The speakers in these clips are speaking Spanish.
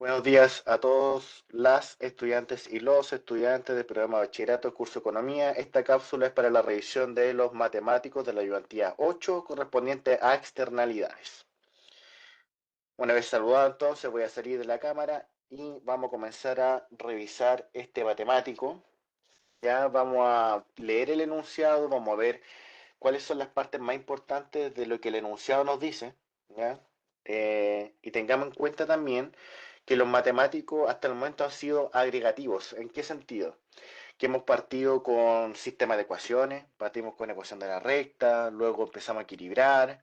Buenos días a todos las estudiantes y los estudiantes del programa de bachillerato curso Economía. Esta cápsula es para la revisión de los matemáticos de la ayudantía 8 correspondiente a externalidades. Una vez saludado entonces voy a salir de la cámara y vamos a comenzar a revisar este matemático. Ya vamos a leer el enunciado, vamos a ver cuáles son las partes más importantes de lo que el enunciado nos dice, ¿ya? Y tengamos en cuenta también que los matemáticos hasta el momento han sido agregativos. ¿En qué sentido? Que hemos partido con sistema de ecuaciones, partimos con ecuación de la recta, luego empezamos a equilibrar,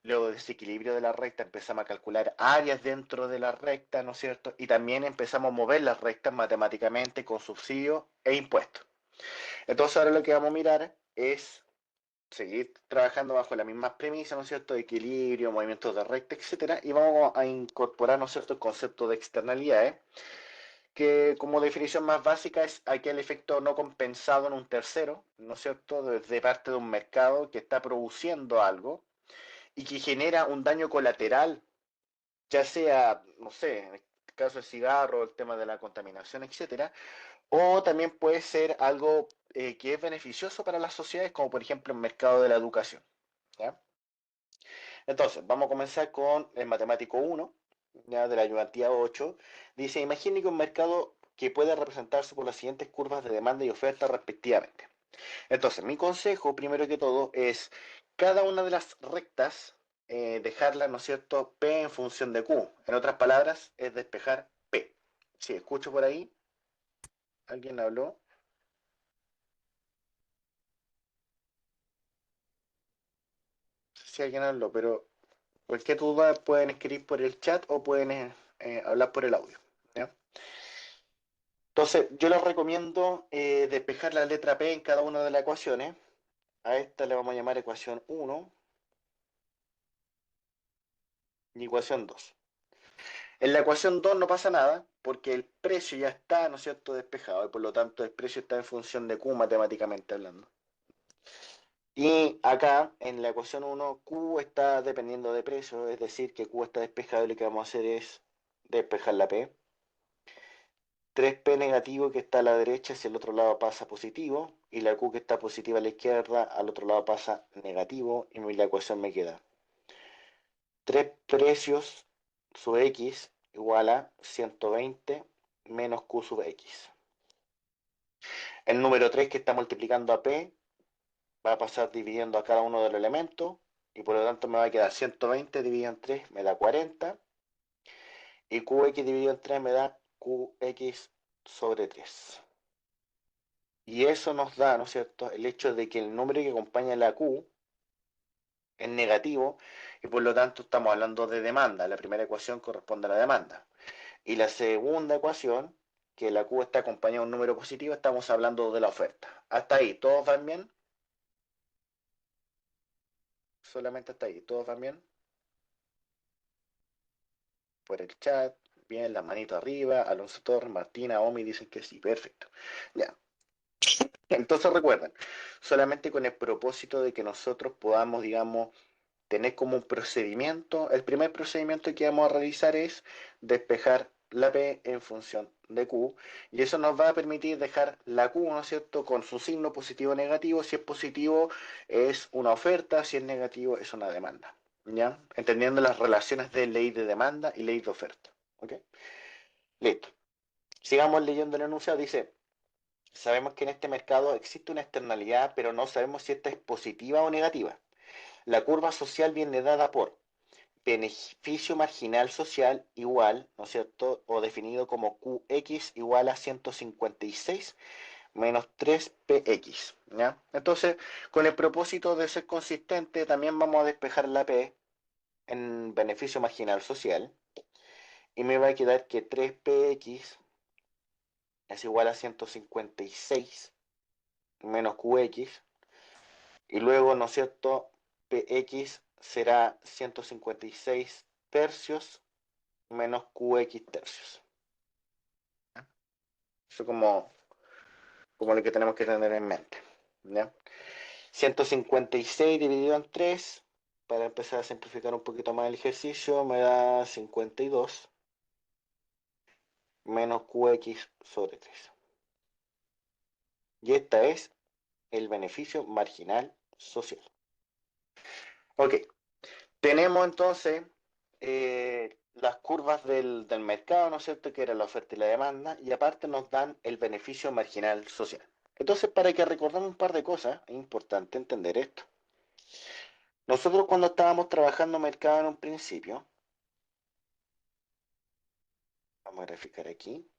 luego de ese equilibrio de la recta empezamos a calcular áreas dentro de la recta, ¿no es cierto? Y también empezamos a mover las rectas matemáticamente con subsidios e impuestos. Entonces ahora lo que vamos a mirar es seguir trabajando bajo las mismas premisas, ¿no es cierto?, de equilibrio, movimientos de recta, etcétera, y vamos a incorporar, ¿no es cierto?, el concepto de externalidades, que como definición más básica es aquel efecto no compensado en un tercero, ¿no es cierto?, desde parte de un mercado que está produciendo algo y que genera un daño colateral, ya sea, no sé, en el caso del cigarro, el tema de la contaminación, etcétera, o también puede ser algo que es beneficioso para las sociedades, como por ejemplo el mercado de la educación, ¿ya? Entonces, vamos a comenzar con el matemático uno, ya de la ayudantía 8. Dice, imagine que un mercado que puede representarse por las siguientes curvas de demanda y oferta respectivamente. Entonces, mi consejo, primero que todo, es cada una de las rectas, dejarla, ¿no es cierto?, P en función de Q. En otras palabras, es despejar P. Si escucho por ahí, ¿alguien habló? No sé si alguien habló, pero cualquier duda pueden escribir por el chat o pueden hablar por el audio, ¿ya? Entonces, yo les recomiendo despejar la letra P en cada una de las ecuaciones. A esta le vamos a llamar ecuación uno y ecuación 2. En la ecuación 2 no pasa nada porque el precio ya está, ¿no es cierto?, despejado y por lo tanto el precio está en función de Q matemáticamente hablando. Y acá en la ecuación uno Q está dependiendo de precio, es decir, que Q está despejado y lo que vamos a hacer es despejar la P. 3P negativo que está a la derecha, si el otro lado pasa positivo, y la Q que está positiva a la izquierda, al otro lado pasa negativo, y la ecuación me queda 3 precios sub X igual a 120 menos Q sub X. El número 3 que está multiplicando a P va a pasar dividiendo a cada uno de los elementos, y por lo tanto me va a quedar 120 dividido en 3 me da 40, y QX dividido en 3 me da QX sobre 3. Y eso nos da, ¿no es cierto?, el hecho de que el número que acompaña la Q es negativo y por lo tanto estamos hablando de demanda. La primera ecuación corresponde a la demanda. Y la segunda ecuación, que la Q está acompañada de un número positivo, estamos hablando de la oferta. Hasta ahí, ¿todos van bien? Solamente hasta ahí, ¿todos van bien? Por el chat, bien, las manitos arriba, Alonso Torres, Martina, Omi dicen que sí, perfecto. Ya, entonces recuerden, solamente con el propósito de que nosotros podamos, digamos, tener como un procedimiento, el primer procedimiento que vamos a realizar es despejar la P en función de Q, y eso nos va a permitir dejar la Q, ¿no es cierto?, con su signo positivo o negativo. Si es positivo es una oferta, si es negativo es una demanda, ¿ya? Entendiendo las relaciones de ley de demanda y ley de oferta, ¿ok? Listo. Sigamos leyendo el enunciado. Dice, sabemos que en este mercado existe una externalidad, pero no sabemos si esta es positiva o negativa. La curva social viene dada por beneficio marginal social igual, ¿no es cierto?, o definido como QX igual a 156 menos 3PX, ¿ya? Entonces, con el propósito de ser consistente, también vamos a despejar la P en beneficio marginal social, y me va a quedar que 3PX es igual a 156 menos QX, y luego, ¿no es cierto?, PX será 156 tercios menos QX tercios. Eso como lo que tenemos que tener en mente, ¿ya? 156 dividido en 3, para empezar a simplificar un poquito más el ejercicio, me da 52. menos QX sobre 3. Y esta es el beneficio marginal social. Ok, tenemos entonces las curvas del mercado, ¿no es cierto?, que era la oferta y la demanda, y aparte nos dan el beneficio marginal social. Entonces, para que recordemos un par de cosas, es importante entender esto. Nosotros cuando estábamos trabajando mercado en un principio, vamos a graficar aquí,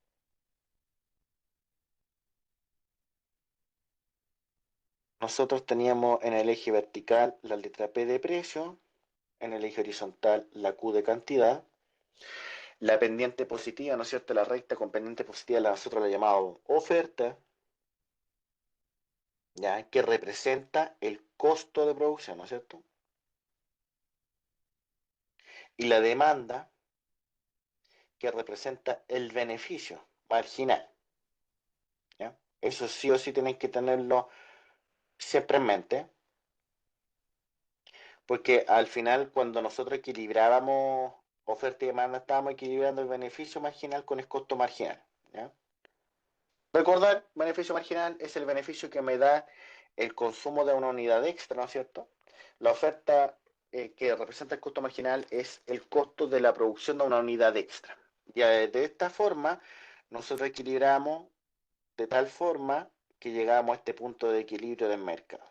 nosotros teníamos en el eje vertical la letra P de precio, en el eje horizontal la Q de cantidad, la pendiente positiva, ¿no es cierto? La recta con pendiente positiva nosotros la llamamos oferta, ¿ya? Que representa el costo de producción, ¿no es cierto? Y la demanda, que representa el beneficio marginal, ¿ya? Eso sí o sí tenéis que tenerlo siempre en mente, porque al final cuando nosotros equilibrábamos oferta y demanda, estábamos equilibrando el beneficio marginal con el costo marginal, ¿ya? Recordar, beneficio marginal es el beneficio que me da el consumo de una unidad extra, ¿no es cierto? La oferta que representa el costo marginal es el costo de la producción de una unidad extra. Y de esta forma, nosotros equilibramos de tal forma que llegamos a este punto de equilibrio del mercado.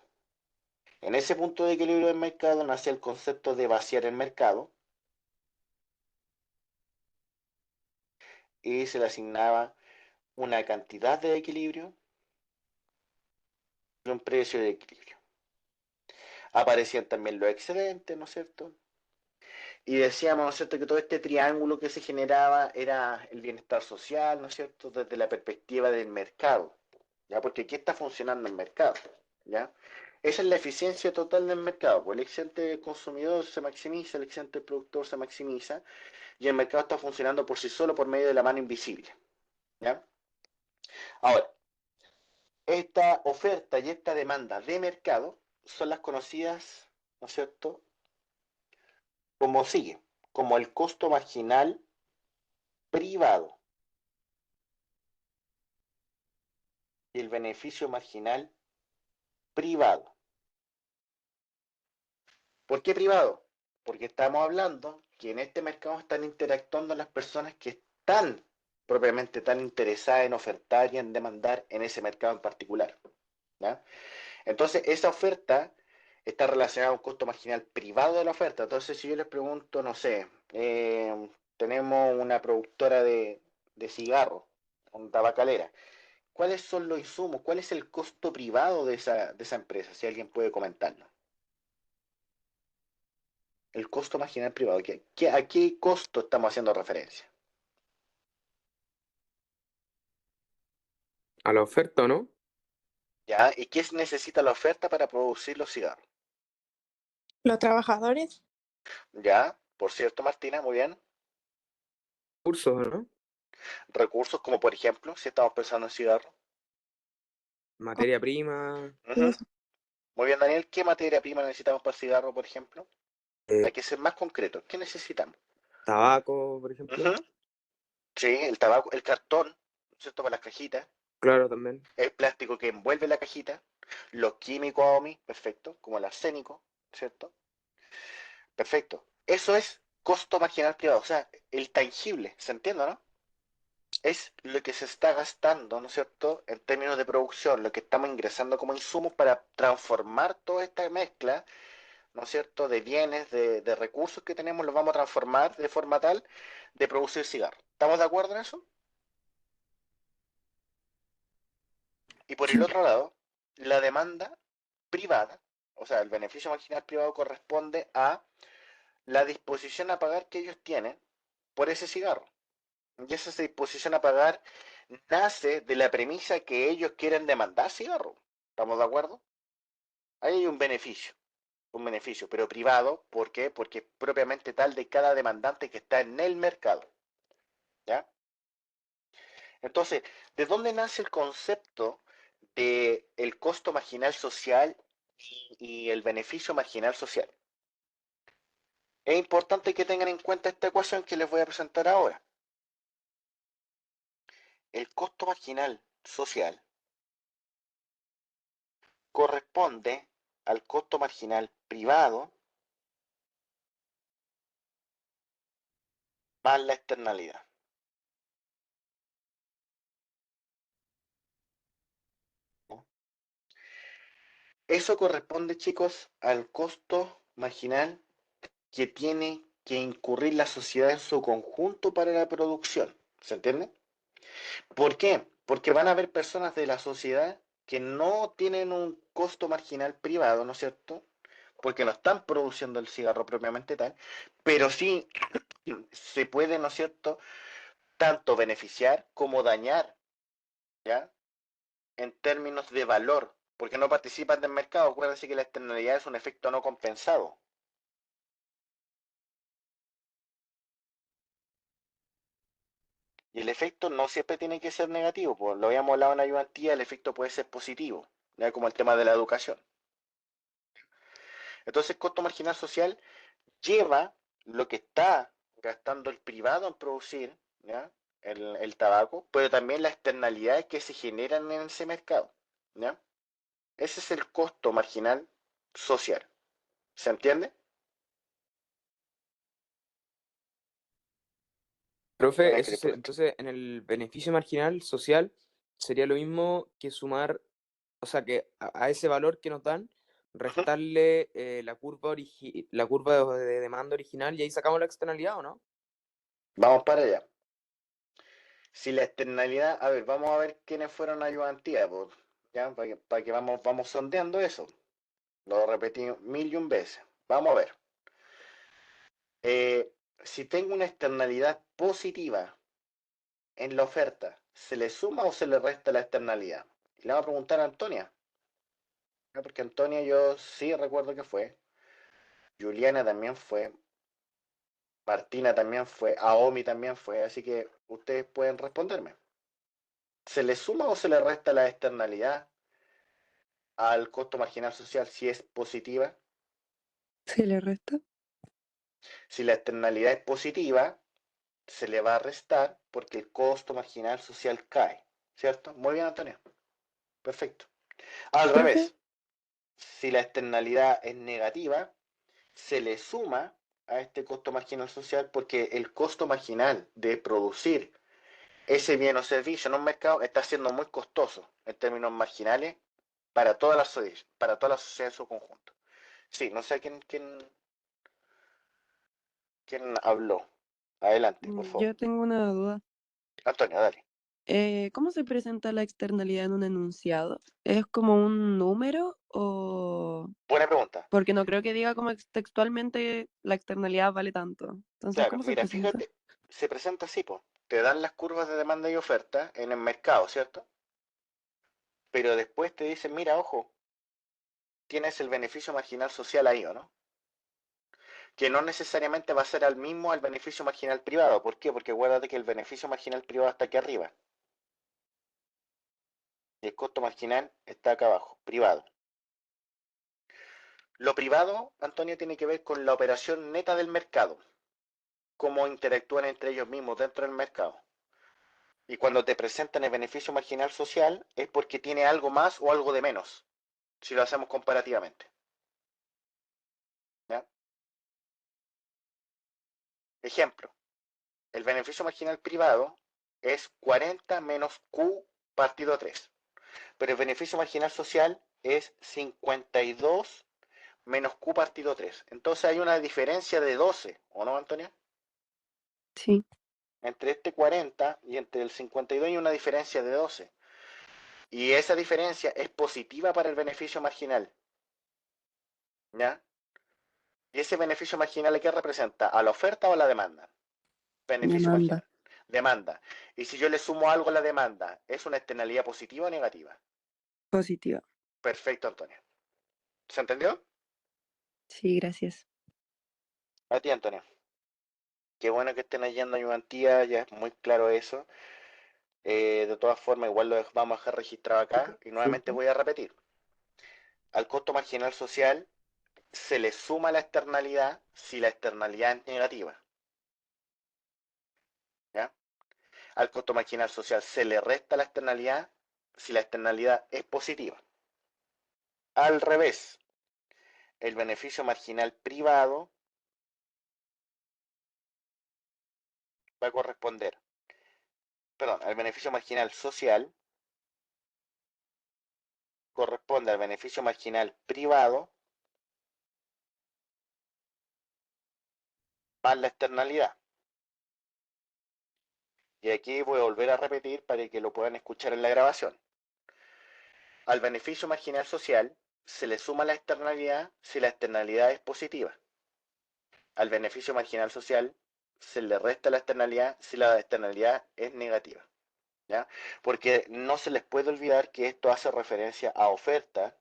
En ese punto de equilibrio del mercado nace el concepto de vaciar el mercado y se le asignaba una cantidad de equilibrio y un precio de equilibrio. Aparecían también los excedentes, ¿no es cierto? Y decíamos, ¿no es cierto?, que todo este triángulo que se generaba era el bienestar social, ¿no es cierto?, desde la perspectiva del mercado, ¿ya? Porque aquí está funcionando el mercado, ¿ya? Esa es la eficiencia total del mercado, pues el excedente consumidor se maximiza, el excedente productor se maximiza, y el mercado está funcionando por sí solo por medio de la mano invisible, ¿ya? Ahora, esta oferta y esta demanda de mercado son las conocidas, ¿no es cierto?, como sigue, como el costo marginal privado y el beneficio marginal privado. ¿Por qué privado? Porque estamos hablando que en este mercado están interactuando las personas que están propiamente tan interesadas en ofertar y en demandar en ese mercado en particular, ¿ya? Entonces, esa oferta está relacionada a un costo marginal privado de la oferta. Entonces, si yo les pregunto, no sé, tenemos una productora de cigarros, una tabacalera, ¿cuáles son los insumos? ¿Cuál es el costo privado de esa empresa? Si alguien puede comentarnos. El costo marginal privado. ¿A qué costo estamos haciendo referencia? A la oferta, ¿o no? ¿Ya? ¿Y qué necesita la oferta para producir los cigarros? Los trabajadores, ¿Ya? Por cierto, Martina, muy bien. Cursos, ¿o no? Recursos como, por ejemplo, si estamos pensando en cigarros. Materia prima, Ujú. Muy bien, Daniel. ¿Qué materia prima necesitamos para el cigarro, por ejemplo? eh, Hay que ser más concreto. ¿Qué necesitamos? tabaco, por ejemplo. Ujú. Sí, el tabaco, el cartón, ¿no es cierto? Para las cajitas, Claro, también. el plástico que envuelve la cajita, los químicos AOMI, perfecto, como el arsénico, ¿cierto? Perfecto. Eso es costo marginal privado, o sea, el tangible, ¿se entiende, no? Es lo que se está gastando, ¿no es cierto?, en términos de producción, lo que estamos ingresando como insumos para transformar toda esta mezcla, ¿no es cierto?, de bienes, de recursos que tenemos, los vamos a transformar de forma tal de producir cigarros. ¿Estamos de acuerdo en eso? Y por el sí. otro lado, la demanda privada, o sea, el beneficio marginal privado corresponde a la disposición a pagar que ellos tienen por ese cigarro. Y esa disposición a pagar nace de la premisa que ellos quieren demandar cigarro. ¿Estamos de acuerdo? Ahí hay un beneficio, pero privado. ¿Por qué? Porque es propiamente tal de cada demandante que está en el mercado. ¿Ya? Entonces, ¿de dónde nace el concepto de el costo marginal social y el beneficio marginal social? Es importante que tengan en cuenta esta ecuación que les voy a presentar ahora. el costo marginal social corresponde al costo marginal privado más la externalidad. ¿No? Eso corresponde, chicos, al costo marginal que tiene que incurrir la sociedad en su conjunto para la producción. ¿Se entiende? ¿Por qué? Porque van a haber personas de la sociedad que no tienen un costo marginal privado, ¿no es cierto? Porque no están produciendo el cigarro propiamente tal, pero sí se puede, ¿no es cierto?, tanto beneficiar como dañar, ¿ya? En términos de valor, porque no participan del mercado. Acuérdense que la externalidad es un efecto no compensado. Y el efecto no siempre tiene que ser negativo, pues lo habíamos hablado en ayudantía, el efecto puede ser positivo, ¿ya? Como el tema de la educación. Entonces, costo marginal social lleva lo que está gastando el privado en producir, ¿ya?, el tabaco, pero también las externalidades que se generan en ese mercado, ¿ya? Ese es el costo marginal social. ¿Se entiende? Profe, Buena, eso Cristo. entonces en el beneficio marginal social sería lo mismo que sumar, o sea, que a ese valor que nos dan, restarle la curva de demanda original y ahí sacamos la externalidad, ¿o no? Vamos para allá. Si la externalidad, a ver, vamos a ver quiénes fueron ayudantías, pues, ya, para que vamos sondeando eso. Lo repetí mil y un veces. Vamos a ver. Si tengo una externalidad positiva en la oferta, ¿se le suma o se le resta la externalidad? Y le vamos a preguntar a Antonia, ¿no? Porque Antonia yo sí recuerdo que fue, Juliana también fue, Martina también fue, Aomi también fue, así que ustedes pueden responderme. ¿Se le suma o se le resta la externalidad al costo marginal social si es positiva? ¿Se le resta? Si la externalidad es positiva, se le va a restar porque el costo marginal social cae, ¿cierto? Muy bien, Antonio. Perfecto. Al ¿Profe? revés, si la externalidad es negativa, se le suma a este costo marginal social porque el costo marginal de producir ese bien o servicio en un mercado está siendo muy costoso en términos marginales para toda la sociedad en su conjunto. Sí, no sé quién habló. Adelante, por favor. Yo tengo una duda. Antonio, dale. ¿Cómo se presenta la externalidad en un enunciado? ¿Es como un número o...? Buena pregunta. Porque no creo que diga como textualmente la externalidad vale tanto. Entonces, Claro, ¿cómo se mira, presenta? fíjate, se presenta así, po. Te dan las curvas de demanda y oferta en el mercado, ¿cierto? Pero después te dicen, mira, ojo, tienes el beneficio marginal social ahí, ¿o no? Que no necesariamente va a ser al mismo al beneficio marginal privado. ¿Por qué? Porque acuérdate que el beneficio marginal privado está aquí arriba. Y el costo marginal está acá abajo, privado. Lo privado, Antonio, tiene que ver con la operación neta del mercado. Cómo interactúan entre ellos mismos dentro del mercado. Y cuando te presentan el beneficio marginal social es porque tiene algo más o algo de menos, si lo hacemos comparativamente. ¿Ya? Ejemplo, el beneficio marginal privado es 40 menos Q partido 3, pero el beneficio marginal social es 52 menos Q partido 3. Entonces hay una diferencia de 12, ¿o no, Antonio? Sí. Entre este 40 y entre el 52 hay una diferencia de 12. Y esa diferencia es positiva para el beneficio marginal. ¿Ya? ¿Y ese beneficio marginal qué representa? ¿A la oferta o a la demanda? Beneficio Demanda. marginal. Demanda. Y si yo le sumo algo a la demanda, ¿es una externalidad positiva o negativa? Positiva. Perfecto, Antonio. ¿Se entendió? Sí, gracias. A ti, Antonio. Qué bueno que estén yendo a ayudantía, ya es muy claro eso. De todas formas, igual lo vamos a dejar registrado acá y nuevamente voy a repetir. Al costo marginal social se le suma la externalidad si la externalidad es negativa. ¿Ya? Al costo marginal social se le resta la externalidad si la externalidad es positiva. Al revés, el beneficio marginal privado va a corresponder, perdón, el beneficio marginal social corresponde al beneficio marginal privado más la externalidad. Y aquí voy a volver a repetir para que lo puedan escuchar en la grabación. Al beneficio marginal social se le suma la externalidad si la externalidad es positiva. Al beneficio marginal social se le resta la externalidad si la externalidad es negativa. ¿Ya? Porque no se les puede olvidar que esto hace referencia a oferta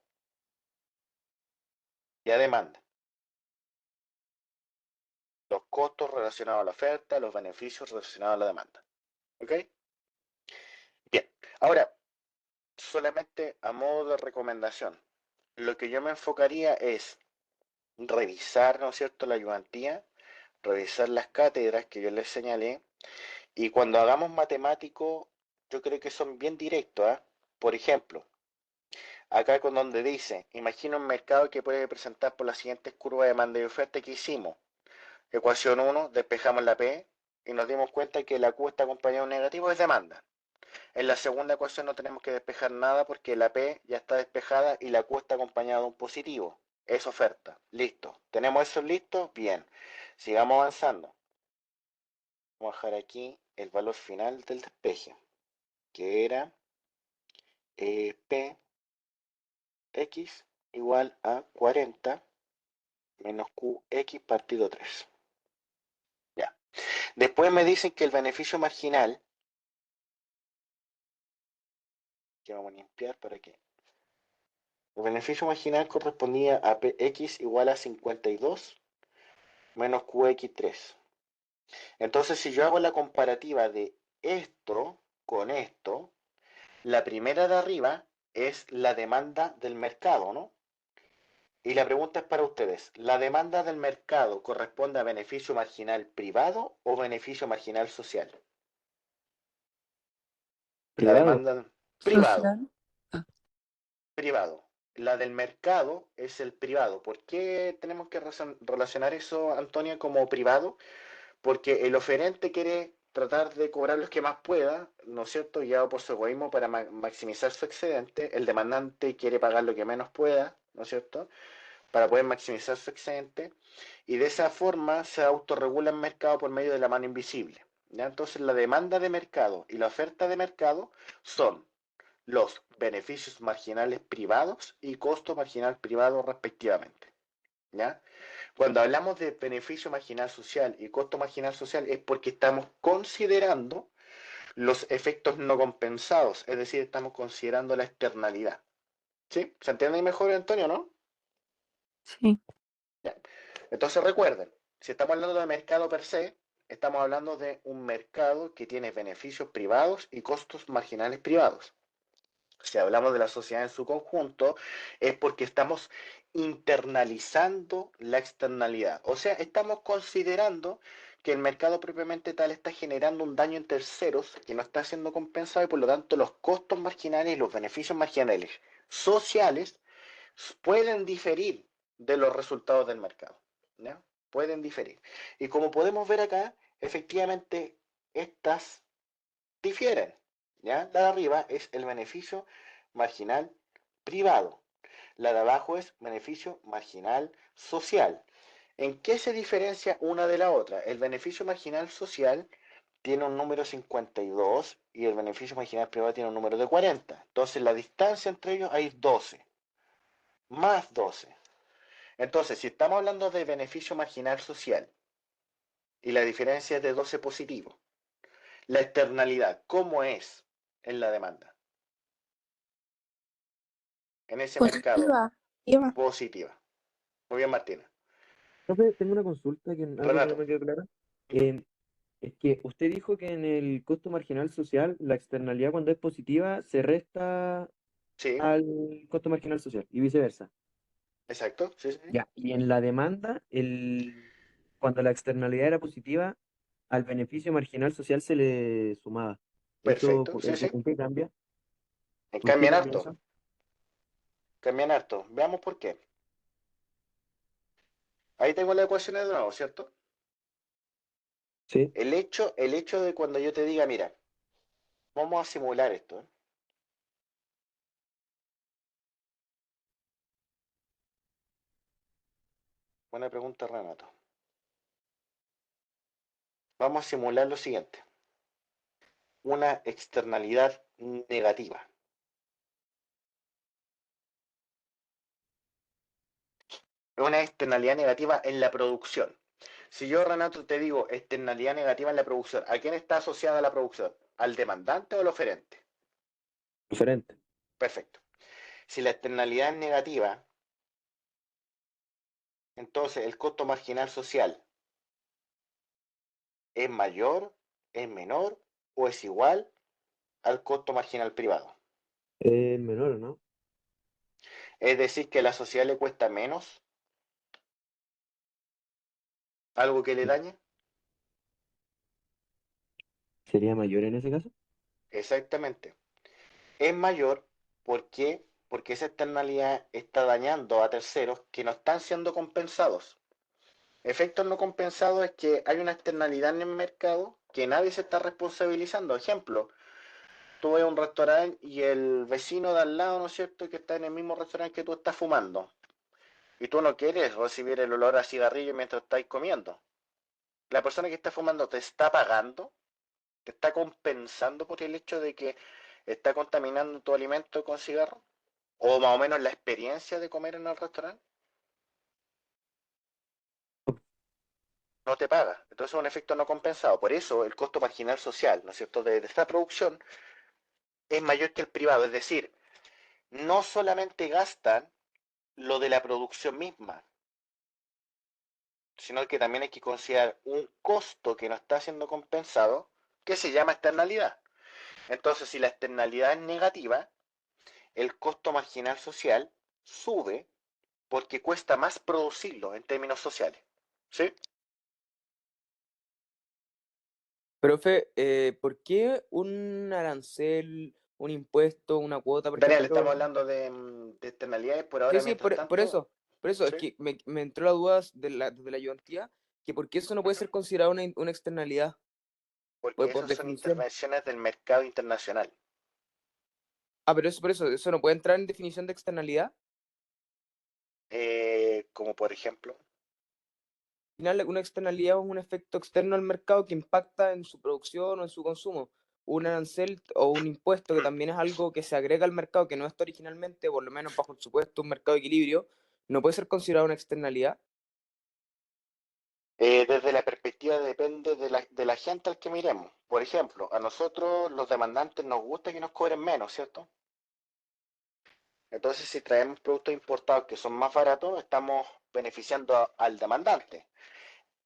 y a demanda. Los costos relacionados a la oferta, los beneficios relacionados a la demanda. ¿Ok? Bien, ahora, solamente a modo de recomendación, lo que yo me enfocaría es revisar, ¿no es cierto?, la ayudantía, revisar las cátedras que yo les señalé, y cuando hagamos matemático, yo creo que son bien directos, ¿eh? Por ejemplo, acá con donde dice, imagina un mercado que puede presentar por las siguientes curvas de demanda y oferta que hicimos. Ecuación 1, despejamos la P y nos dimos cuenta que la Q está acompañada de un negativo, es demanda. En la segunda ecuación no tenemos que despejar nada porque la P ya está despejada y la Q está acompañada de un positivo. Es oferta. Listo. ¿Tenemos eso listo? Bien. Sigamos avanzando. Vamos a dejar aquí el valor final del despeje, que era Px igual a 40 menos Qx partido 3. Ya. Después me dicen que el beneficio marginal, que vamos a limpiar para que el beneficio marginal correspondía a Px igual a 52 menos Qx3. Entonces, si yo hago la comparativa de esto con esto, la primera de arriba es la demanda del mercado, ¿no? Y la pregunta es para ustedes, ¿la demanda del mercado corresponde a beneficio marginal privado o beneficio marginal social? La Privado. demanda privado, Social. Ah, privado. La del mercado es el privado. ¿Por qué tenemos que relacionar eso, Antonia, como privado? Porque el oferente quiere tratar de cobrar los que más pueda, ¿no es cierto?, guiado por su egoísmo para maximizar su excedente. El demandante quiere pagar lo que menos pueda, ¿no es cierto?, para poder maximizar su excedente. Y de esa forma se autorregula el mercado por medio de la mano invisible. ¿Ya? Entonces la demanda de mercado y la oferta de mercado son los beneficios marginales privados y costo marginal privado respectivamente. ¿Ya? Cuando hablamos de beneficio marginal social y costo marginal social es porque estamos considerando los efectos no compensados, es decir, estamos considerando la externalidad. ¿Sí? ¿Se entiende mejor, Antonio, no? sí. Ya. Entonces recuerden, si estamos hablando de mercado per se, estamos hablando de un mercado que tiene beneficios privados y costos marginales privados. Si hablamos de la sociedad en su conjunto, es porque estamos internalizando la externalidad. O sea, estamos considerando que el mercado propiamente tal está generando un daño en terceros que no está siendo compensado y por lo tanto los costos marginales y los beneficios marginales sociales pueden diferir de los resultados del mercado. ¿Ya? Pueden diferir. Y como podemos ver acá, efectivamente estas difieren. ¿Ya? La de arriba es el beneficio marginal privado. La de abajo es beneficio marginal social. ¿En qué se diferencia una de la otra? El beneficio marginal social tiene un número 52 y el beneficio marginal privado tiene un número de 40. Entonces la distancia entre ellos hay 12. Más 12. Entonces, si estamos hablando de beneficio marginal social y la diferencia es de 12 positivo, la externalidad, ¿cómo es en la demanda? En ese mercado Positiva. Iba. positiva. Muy bien, Martina. Profe, tengo una consulta, algo que no Renato, me quedó claro. Eh, es que usted dijo que en el costo marginal social, la externalidad cuando es positiva se resta sí, al costo marginal social y viceversa. exacto, sí, sí. Ya, y en la demanda, cuando la externalidad era positiva, al beneficio marginal social se le sumaba. ¿Eso Perfecto, sí, sí. en qué cambia? ¿En qué Cambian cambia harto, eso? cambian harto. Veamos por qué. Ahí tengo la ecuación de nuevo, ¿cierto? Sí, El hecho de cuando yo te diga, mira, vamos a simular esto, ¿eh? Buena pregunta, Renato. Vamos a simular lo siguiente. Una externalidad negativa. Una externalidad negativa en la producción. Si yo, Renato, te digo externalidad negativa en la producción, ¿a quién está asociada la producción? ¿Al demandante o al oferente? diferente. Perfecto. Si la externalidad es negativa, entonces el costo marginal social es mayor, es menor o es igual al costo marginal privado. Menor, ¿no? Es decir, que a la sociedad le cuesta menos algo que le dañe. ¿Sería mayor en ese caso? Exactamente. Es mayor porque, porque esa externalidad está dañando a terceros que no están siendo compensados. Efectos no compensados es que hay una externalidad en el mercado que nadie se está responsabilizando. Ejemplo, tú vas a un restaurante y el vecino de al lado, ¿no es cierto?, que está en el mismo restaurante que tú estás fumando. Y tú no quieres recibir el olor a cigarrillo mientras estás comiendo. La persona que está fumando te está pagando, te está compensando por el hecho de que está contaminando tu alimento con cigarro. O más o menos la experiencia de comer en el restaurante. No te paga. Entonces es un efecto no compensado. Por eso el costo marginal social, ¿no es cierto?, de esta producción es mayor que el privado. Es decir, no solamente gastan lo de la producción misma, sino que también hay que considerar un costo que no está siendo compensado, que se llama externalidad. Entonces, si la externalidad es negativa, el costo marginal social sube porque cuesta más producirlo en términos sociales. ¿Sí? Profe, ¿por qué un arancel, un impuesto, una cuota, por Daniel, estamos ejemplo? hablando de externalidades por Sí, ahora, sí, mientras tanto, por eso, es ¿sí? que me entró la duda desde la ayudantía, que por qué eso no puede ser considerado una externalidad, Porque por esas son definición. intervenciones del mercado internacional. Ah, pero eso no puede entrar en definición de externalidad. Como por ejemplo, Al final, una externalidad es un efecto externo al mercado que impacta en su producción o en su consumo. Un arancel o un impuesto, que también es algo que se agrega al mercado, que no está originalmente, por lo menos bajo el supuesto, un mercado de equilibrio, no puede ser considerado una externalidad. desde la perspectiva depende de la gente al que miremos. Por ejemplo, a nosotros los demandantes nos gusta que nos cobren menos, ¿cierto? Entonces, si traemos productos importados que son más baratos, estamos beneficiando al demandante,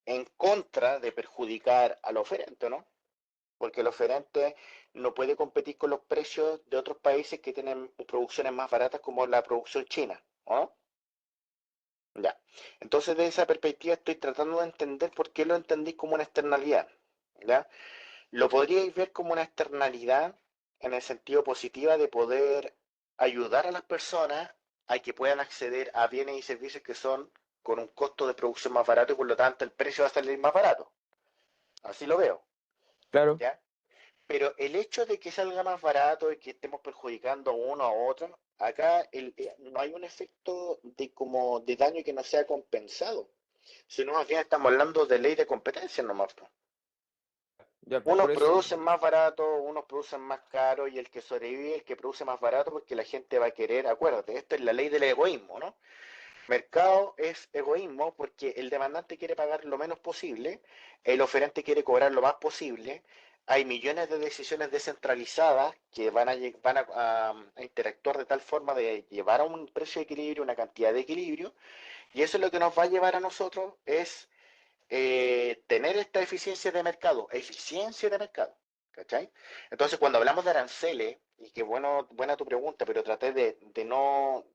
en contra de perjudicar al oferente, ¿no? Porque el oferente no puede competir con los precios de otros países que tienen producciones más baratas como la producción china, ¿no? Ya. Entonces, de esa perspectiva estoy tratando de entender por qué lo entendí como una externalidad, ¿ya? Lo podríais ver como una externalidad en el sentido positivo de poder ayudar a las personas a que puedan acceder a bienes y servicios que son con un costo de producción más barato y por lo tanto el precio va a salir más barato. Así lo veo, Claro, ¿ya? Pero el hecho de que salga más barato y que estemos perjudicando a uno a otro, acá no hay un efecto de como de daño que no sea compensado, sino más bien estamos hablando de ley de competencia nomás, po. ya, Unos por eso. producen más barato, unos producen más caro y el que sobrevive, el que produce más barato porque la gente va a querer, acuérdate, esto es la ley del egoísmo, ¿no? Mercado es egoísmo porque el demandante quiere pagar lo menos posible, el oferente quiere cobrar lo más posible, hay millones de decisiones descentralizadas que van a interactuar de tal forma de llevar a un precio de equilibrio, una cantidad de equilibrio, y eso es lo que nos va a llevar a nosotros es tener esta eficiencia de mercado, ¿cachai? Entonces, cuando hablamos de aranceles, y que bueno, buena tu pregunta, pero traté de no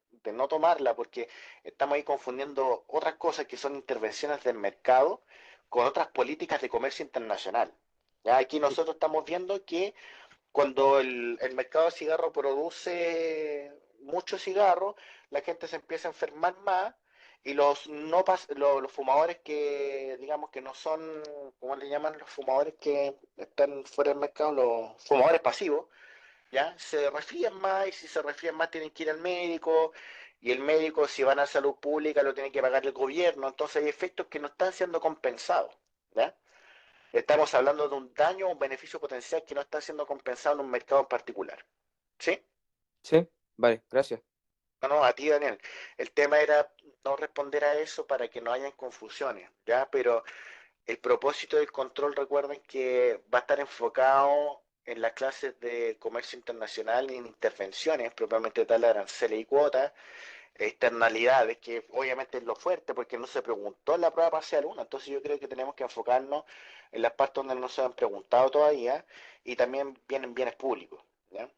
tomarla porque estamos ahí confundiendo otras cosas que son intervenciones del mercado con otras políticas de comercio internacional. Ya aquí nosotros estamos viendo que cuando el mercado de cigarro produce mucho cigarro, la gente se empieza a enfermar más y los no los fumadores que digamos que no son, ¿cómo le llaman? Los fumadores que están fuera del mercado, los fumadores pasivos, ¿ya? Se resfrían más y si se resfrían más tienen que ir al médico y el médico si van a salud pública lo tiene que pagar el gobierno, entonces hay efectos que no están siendo compensados, ¿ya? Estamos hablando de un daño o un beneficio potencial que no está siendo compensado en un mercado en particular. ¿Sí? Sí, vale, gracias. No, no, a ti, Daniel. El tema era no responder a eso para que no hayan confusiones, ¿ya? Pero el propósito del control, recuerden que va a estar enfocado en las clases de comercio internacional y en intervenciones, propiamente tal, aranceles y cuotas, externalidades, que obviamente es lo fuerte porque no se preguntó en la prueba parcial 1, entonces yo creo que tenemos que enfocarnos en las partes donde no se han preguntado todavía y también vienen bienes públicos, ¿ya?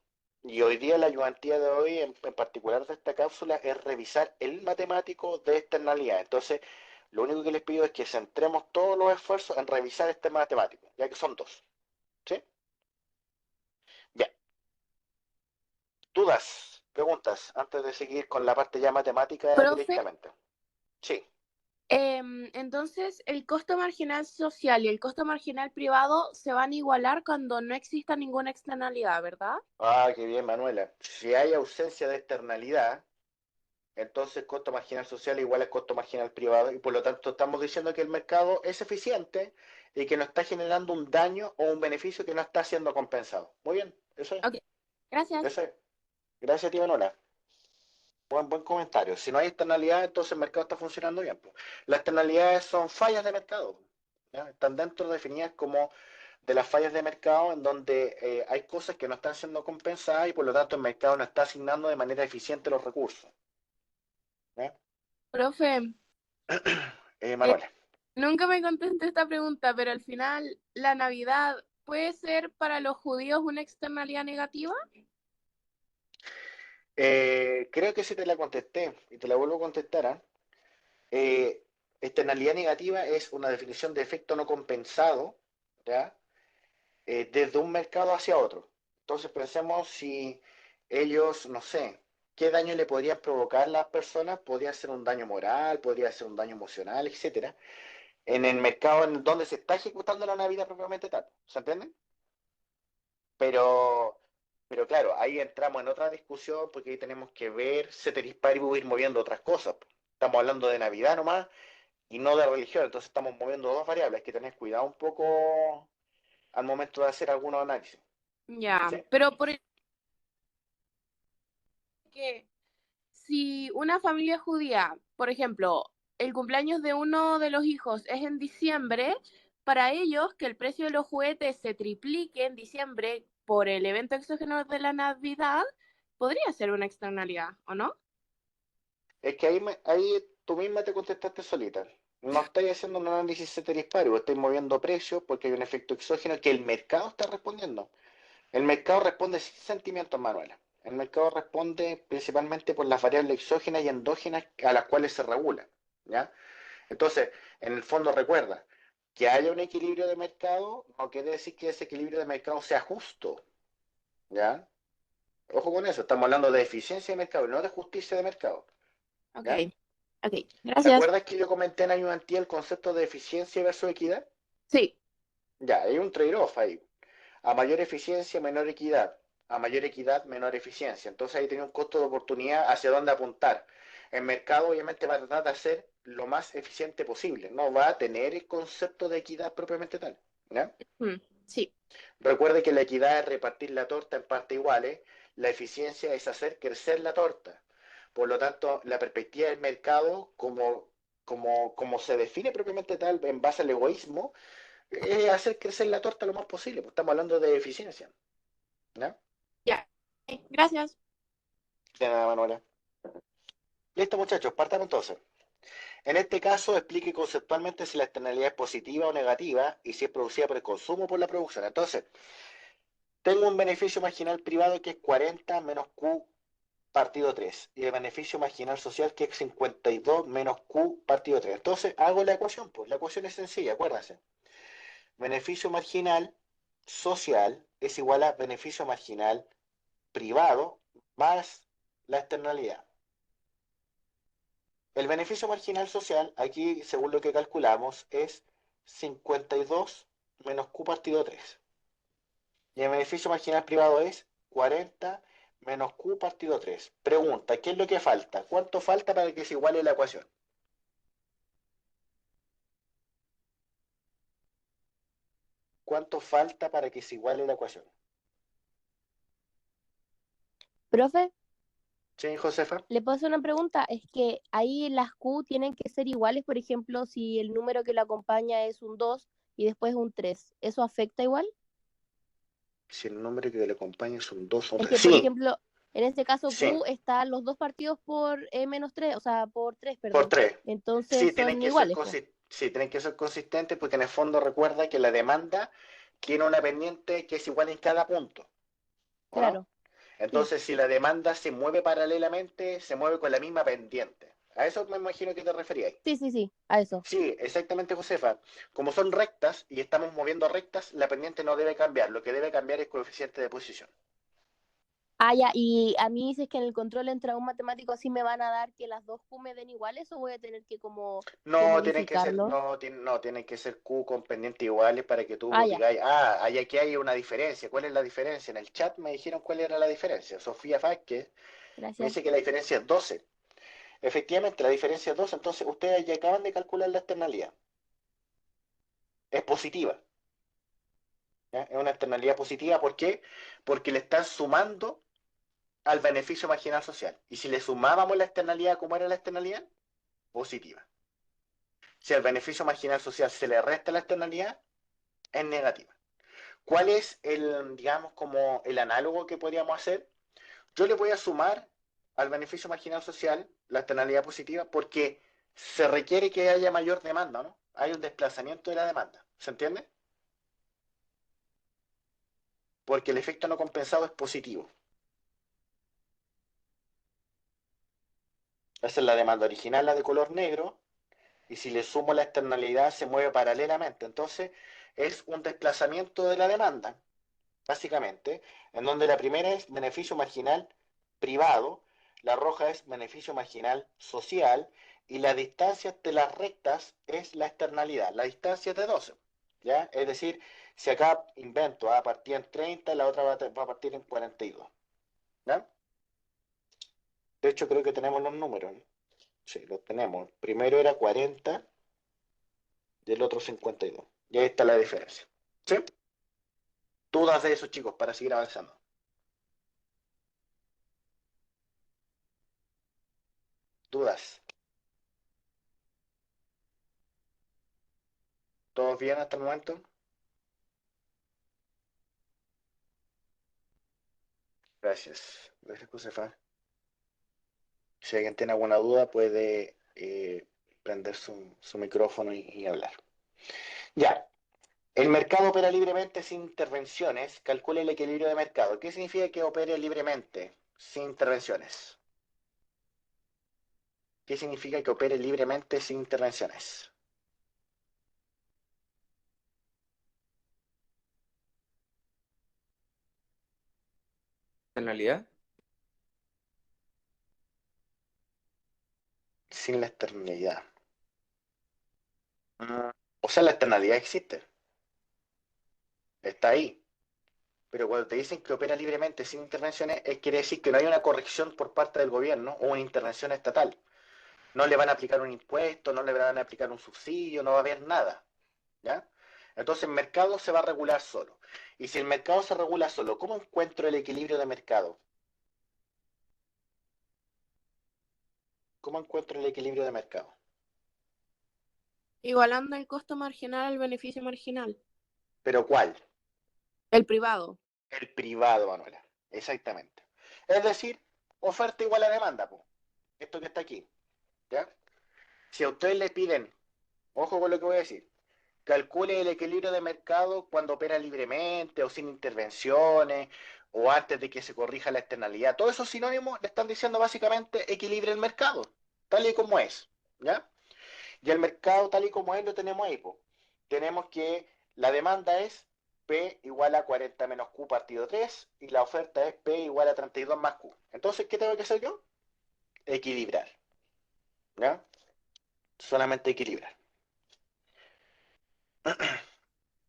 Y hoy día la ayudantía de hoy, en particular de esta cápsula, es revisar el matemático de externalidad. Entonces, lo único que les pido es que centremos todos los esfuerzos en revisar este matemático, ya que son dos. ¿Sí? Bien. ¿Dudas? ¿Preguntas? Antes de seguir con la parte ya matemática Profe, directamente. Sí. entonces el costo marginal social y el costo marginal privado se van a igualar cuando no exista ninguna externalidad, ¿verdad? Ah, qué bien, Manuela. Si hay ausencia de externalidad, entonces costo marginal social igual a costo marginal privado y por lo tanto estamos diciendo que el mercado es eficiente y que no está generando un daño o un beneficio que no está siendo compensado. Muy bien, eso es. Ok, gracias. Eso es. Gracias a ti, Manuela. Buen comentario. Si no hay externalidad, entonces el mercado está funcionando bien, pues. Las externalidades son fallas de mercado, ¿ya? Están dentro definidas como de las fallas de mercado en donde hay cosas que no están siendo compensadas y por lo tanto el mercado no está asignando de manera eficiente los recursos, ¿ya? Profe, eh, Manuela. nunca me contesté esta pregunta, pero al final, ¿la Navidad puede ser para los judíos una externalidad negativa? Creo que sí te la contesté y te la vuelvo a contestar, ¿ah? Eh, Externalidad negativa es una definición de efecto no compensado, ¿ya? Desde un mercado hacia otro. Entonces pensemos si ellos, no sé, qué daño le podrían provocar a las personas, podría ser un daño moral, podría ser un daño emocional, etcétera, en el mercado en donde se está ejecutando la Navidad propiamente tal. ¿Se entiende? Pero, pero claro, ahí entramos en otra discusión porque ahí tenemos que ver ceteris paribus ir moviendo otras cosas. Estamos hablando de Navidad nomás y no de religión, entonces estamos moviendo dos variables, hay que tener cuidado un poco al momento de hacer algunos análisis. Ya, ¿Sí? pero que si una familia judía, por ejemplo, el cumpleaños de uno de los hijos es en diciembre, para ellos que el precio de los juguetes se triplique en diciembre por el evento exógeno de la Navidad, podría ser una externalidad, ¿o no? Es que ahí tú misma te contestaste solita. No estáis haciendo un análisis ceteris paribus, estáis moviendo precios porque hay un efecto exógeno que el mercado está respondiendo. El mercado responde sin sentimientos, Manuela. El mercado responde principalmente por las variables exógenas y endógenas a las cuales se regula, ¿ya? Entonces, en el fondo recuerda, que haya un equilibrio de mercado no quiere decir que ese equilibrio de mercado sea justo, ¿ya? Ojo con eso, estamos hablando de eficiencia de mercado y no de justicia de mercado, Ok, ¿ya? ok, ¿Te gracias. acuerdas que yo comenté en año antiguo el concepto de eficiencia versus equidad? Sí, Ya, hay un trade-off ahí. A mayor eficiencia, menor equidad. A mayor equidad, menor eficiencia. Entonces ahí tiene un costo de oportunidad hacia dónde apuntar. El mercado obviamente va a tratar de hacer lo más eficiente posible. No va a tener el concepto de equidad propiamente tal, ¿ya? sí, Recuerde que la equidad es repartir la torta en partes iguales. La eficiencia es hacer crecer la torta. Por lo tanto, la perspectiva del mercado, como se define propiamente tal en base al egoísmo, es hacer crecer la torta lo más posible. Pues estamos hablando de eficiencia, ¿ya? ya. Gracias. De nada, Manuela. Listo, muchachos, partamos entonces. En este caso, explique conceptualmente si la externalidad es positiva o negativa y si es producida por el consumo o por la producción. Entonces, tengo un beneficio marginal privado que es 40 menos Q partido 3 y el beneficio marginal social que es 52 menos Q partido 3. Entonces, hago la ecuación, pues la ecuación es sencilla, acuérdense. Beneficio marginal social es igual a beneficio marginal privado más la externalidad. El beneficio marginal social, aquí según lo que calculamos, es 52 menos Q partido 3. Y el beneficio marginal privado es 40 menos Q partido 3. Pregunta, ¿qué es lo que falta? ¿Cuánto falta para que se iguale la ecuación? ¿Cuánto falta para que se iguale la ecuación? Profe, ¿Sí, Josefa? le puedo hacer una pregunta. Es que ahí las Q tienen que ser iguales, por ejemplo, si el número que lo acompaña es un 2 y después un 3, ¿eso afecta igual? Si el número que le acompaña es un 2 o un Es 3. que, por Sí, ejemplo, en este caso sí, Q están los dos partidos por menos 3, o sea, por 3, por perdón. 3. Sí, Entonces tienen son que ser iguales, po. sí, tienen que ser consistentes porque en el fondo recuerda que la demanda tiene una pendiente que es igual en cada punto, ¿o no? Claro, sí, Entonces, si la demanda se mueve paralelamente, se mueve con la misma pendiente. A eso me imagino que te referías. sí, a eso. Sí, exactamente, Josefa. Como son rectas y estamos moviendo rectas, la pendiente no debe cambiar. Lo que debe cambiar es el coeficiente de posición. Ah, ya, y a mí dices que en el control entra un matemático, ¿así me van a dar que las dos Q me den iguales o voy a tener que como que No, tienen que ser, modificarlo? no, tienen que ser Q con pendientes iguales para que Ah, tú ya, digáis, aquí hay una diferencia. ¿Cuál es la diferencia? En el chat me dijeron cuál era la diferencia. Sofía Vázquez me gracias. dice que la diferencia es 12. Efectivamente, la diferencia es 12, entonces ustedes ya acaban de calcular la externalidad. Es positiva. ¿Ya? Es una externalidad positiva, ¿por qué? Porque le están sumando al beneficio marginal social. Y si le sumábamos la externalidad, ¿cómo era la externalidad? Positiva. Si al beneficio marginal social se le resta la externalidad, es negativa. ¿Cuál es el, digamos, como el análogo que podríamos hacer? Yo le voy a sumar al beneficio marginal social la externalidad positiva porque se requiere que haya mayor demanda, ¿no? Hay un desplazamiento de la demanda. ¿Se entiende? Porque el efecto no compensado es positivo. Esa es la demanda original, la de color negro, y si le sumo la externalidad se mueve paralelamente. Entonces es un desplazamiento de la demanda, básicamente, en donde la primera es beneficio marginal privado, la roja es beneficio marginal social, y la distancia de las rectas es la externalidad. La distancia es de 12, ¿ya? Es decir, si acá invento a partir en 30, la otra va a partir en 42, ¿ya? De hecho, creo que tenemos los números, ¿no? Sí, los tenemos. Primero era 40 y el otro 52. Y ahí está la diferencia. ¿Sí? Dudas de eso, chicos, para seguir avanzando. Dudas. ¿Todos bien hasta el momento? Gracias. Gracias, Josefa. Si alguien tiene alguna duda, puede prender su micrófono y hablar. Ya. El mercado opera libremente sin intervenciones. Calcule el equilibrio de mercado. ¿Qué significa que opere libremente sin intervenciones? ¿Qué significa que opere libremente sin intervenciones? ¿Externalidad? Sin la externalidad. O sea, la externalidad existe. Está ahí. Pero cuando te dicen que opera libremente sin intervenciones, quiere decir que no hay una corrección por parte del gobierno o una intervención estatal. No le van a aplicar un impuesto, no le van a aplicar un subsidio, no va a haber nada. ¿Ya? Entonces el mercado se va a regular solo. Y si el mercado se regula solo, ¿cómo encuentro el equilibrio de mercado? ¿Cómo encuentro el equilibrio de mercado? Igualando el costo marginal al beneficio marginal. ¿Pero cuál? El privado. El privado, Manuela. Exactamente. Es decir, oferta igual a demanda, po. Esto que está aquí. ¿Ya? Si a ustedes le piden, ojo con lo que voy a decir, calcule el equilibrio de mercado cuando opera libremente o sin intervenciones o antes de que se corrija la externalidad. Todos esos sinónimos le están diciendo básicamente equilibre el mercado, tal y como es. ¿Ya? Y el mercado tal y como es lo tenemos ahí, po. Tenemos que la demanda es P igual a 40 menos Q partido 3 y la oferta es P igual a 32 más Q. Entonces, ¿qué tengo que hacer yo? Equilibrar, ¿ya? Solamente equilibrar.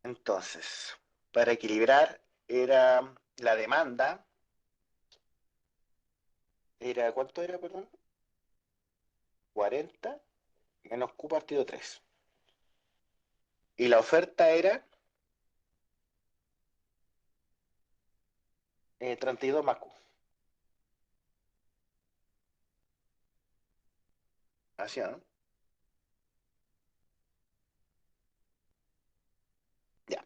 Entonces, para equilibrar era la demanda, ¿cuánto era, perdón? 40 menos Q partido 3. Y la oferta era 32 más Q. Así, ¿no? Ya.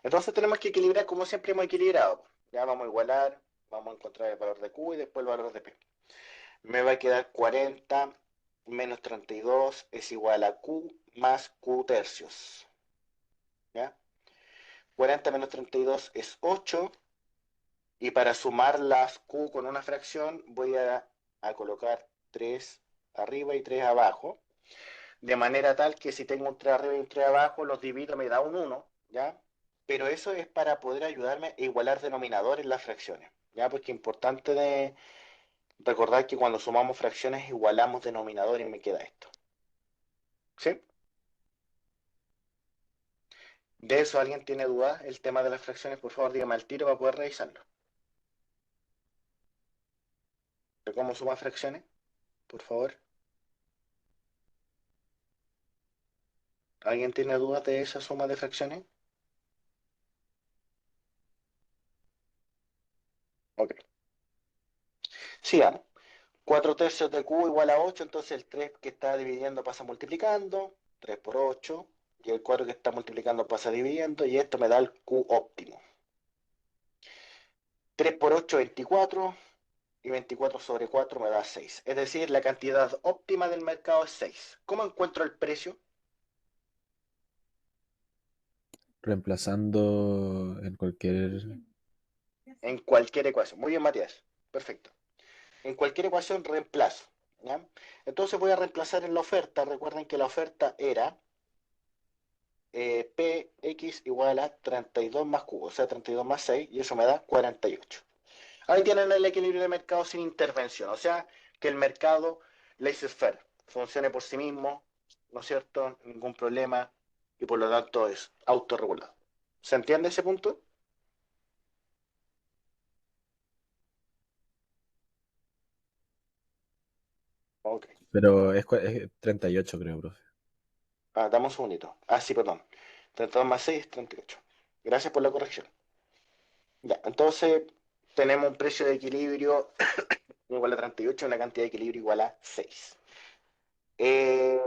Entonces tenemos que equilibrar como siempre hemos equilibrado. Ya vamos a igualar, vamos a encontrar el valor de Q y después el valor de P. Me va a quedar 40 menos 32 es igual a Q más Q tercios. ¿Ya? 40 menos 32 es 8. Y para sumar las Q con una fracción voy a colocar 3 arriba y 3 abajo. De manera tal que si tengo un 3 arriba y un 3 abajo, los divido, me da un 1, ¿ya? Pero eso es para poder ayudarme a igualar denominadores en las fracciones, ¿ya? Porque es importante de recordar que cuando sumamos fracciones igualamos denominadores y me queda esto, ¿sí? De eso, ¿alguien tiene dudas? El tema de las fracciones, por favor, dígame al tiro para poder revisarlo. ¿De cómo sumar fracciones? Por favor. ¿Alguien tiene dudas de esa suma de fracciones? Ok. Sigamos. 4 tercios de Q igual a 8, entonces el 3 que está dividiendo pasa multiplicando, 3 por 8, y el 4 que está multiplicando pasa dividiendo, y esto me da el Q óptimo. 3 por 8, 24, y 24 sobre 4 me da 6. Es decir, la cantidad óptima del mercado es 6. ¿Cómo encuentro el precio? Reemplazando en cualquier... En cualquier ecuación. Muy bien, Matías. Perfecto. En cualquier ecuación reemplazo, ¿ya? Entonces voy a reemplazar en la oferta. Recuerden que la oferta era Px igual a 32 más Q, o sea, 32 más 6, y eso me da 48. Ahí tienen el equilibrio de mercado sin intervención, o sea, que el mercado laissez-faire funcione por sí mismo, ¿no es cierto? Ningún problema, y por lo tanto es autorregulado. ¿Se entiende ese punto? Ok. Pero es 38, creo, profe. Dame un segundito. Sí, perdón. 32 más 6 es 38. Gracias por la corrección. Ya, entonces tenemos un precio de equilibrio igual a 38, una cantidad de equilibrio igual a 6. Eh,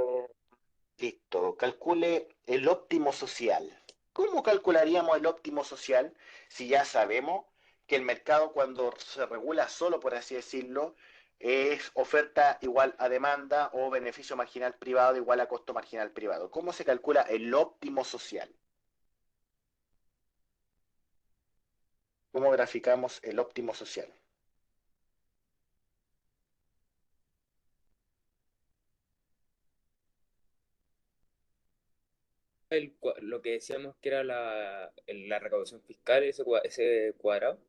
Listo, calcule el óptimo social. ¿Cómo calcularíamos el óptimo social si ya sabemos que el mercado cuando se regula solo, por así decirlo, es oferta igual a demanda o beneficio marginal privado igual a costo marginal privado? ¿Cómo se calcula el óptimo social? ¿Cómo graficamos el óptimo social? Lo que decíamos que era la recaudación fiscal, ese cuadrado,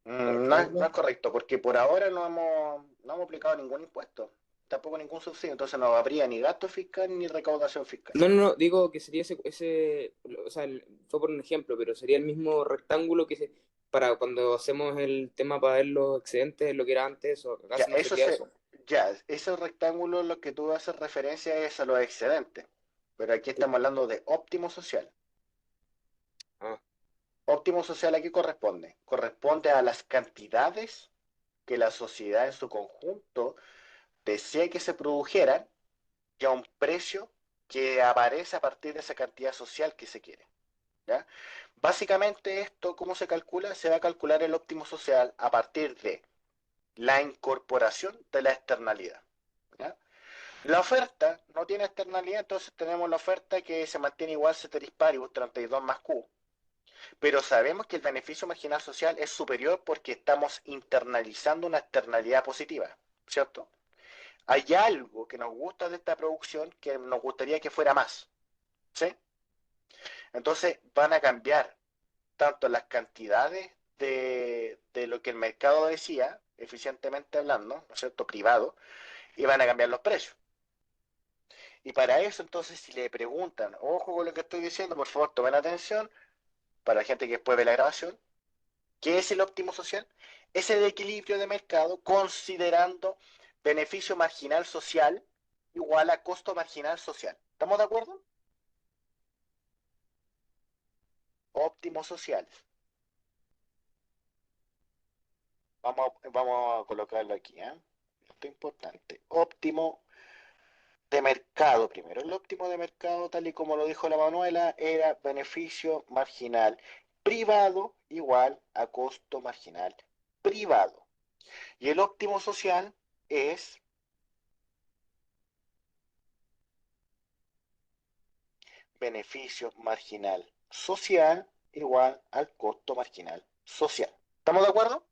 o No rectángulo. es correcto, porque por ahora no hemos aplicado ningún impuesto, tampoco ningún subsidio, entonces no habría ni gasto fiscal ni recaudación fiscal. No, no, no, digo que sería o sea, fue por un ejemplo, pero sería el mismo rectángulo para cuando hacemos el tema para ver los excedentes, lo que era antes, o Ya, casi no sería eso. ese rectángulo lo que tú haces referencia es a los excedentes, pero aquí estamos hablando de óptimo social. Ah, Óptimo social ¿a qué corresponde? Corresponde a las cantidades que la sociedad en su conjunto desea que se produjeran y a un precio que aparece a partir de esa cantidad social que se quiere. ¿Ya? Básicamente esto, ¿cómo se calcula? Se va a calcular el óptimo social a partir de la incorporación de la externalidad. ¿Ya? La oferta no tiene externalidad, entonces tenemos la oferta que se mantiene igual ceteris paribus 32 más Q, pero sabemos que el beneficio marginal social es superior porque estamos internalizando una externalidad positiva, ¿cierto? Hay algo que nos gusta de esta producción que nos gustaría que fuera más, ¿sí? Entonces van a cambiar tanto las cantidades de lo que el mercado decía, eficientemente hablando, ¿no es cierto?, privado, y van a cambiar los precios. Y para eso, entonces, si le preguntan, ojo con lo que estoy diciendo, por favor, tomen atención, para la gente que después ve la grabación, ¿qué es el óptimo social? Es el equilibrio de mercado considerando beneficio marginal social igual a costo marginal social. ¿Estamos de acuerdo? Óptimos sociales. Vamos a colocarlo aquí, ¿eh? Esto es importante. Óptimo de mercado primero. El óptimo de mercado, tal y como lo dijo la Manuela, era beneficio marginal privado igual a costo marginal privado. Y el óptimo social es beneficio marginal social igual al costo marginal social. ¿Estamos de acuerdo?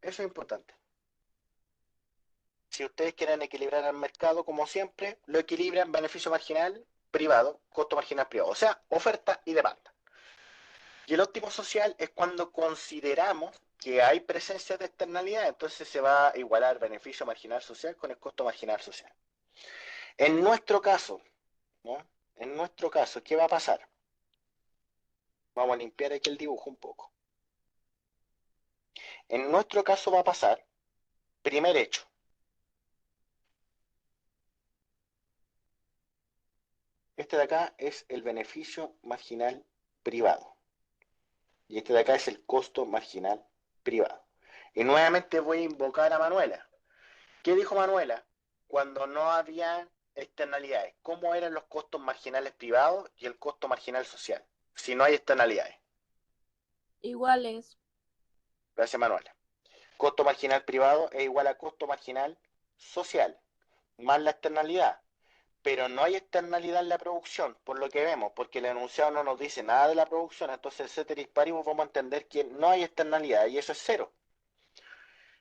Eso es importante. Si ustedes quieren equilibrar el mercado, como siempre, lo equilibran beneficio marginal privado, costo marginal privado, o sea, oferta y demanda. Y el óptimo social es cuando consideramos que hay presencia de externalidad, entonces se va a igualar beneficio marginal social con el costo marginal social. En nuestro caso, ¿no? En nuestro caso, ¿qué va a pasar? Vamos a limpiar aquí el dibujo un poco. En nuestro caso va a pasar, primer hecho, este de acá es el beneficio marginal privado y este de acá es el costo marginal privado. Y nuevamente voy a invocar a Manuela. ¿Qué dijo Manuela? Cuando no había externalidades, ¿cómo eran los costos marginales privados y el costo marginal social? Si no hay externalidades. Iguales. Gracias, Manuela. Costo marginal privado es igual a costo marginal social, más la externalidad. Pero no hay externalidad en la producción, por lo que vemos, porque el enunciado no nos dice nada de la producción, entonces el ceteris paribus vamos a entender que no hay externalidad y eso es cero.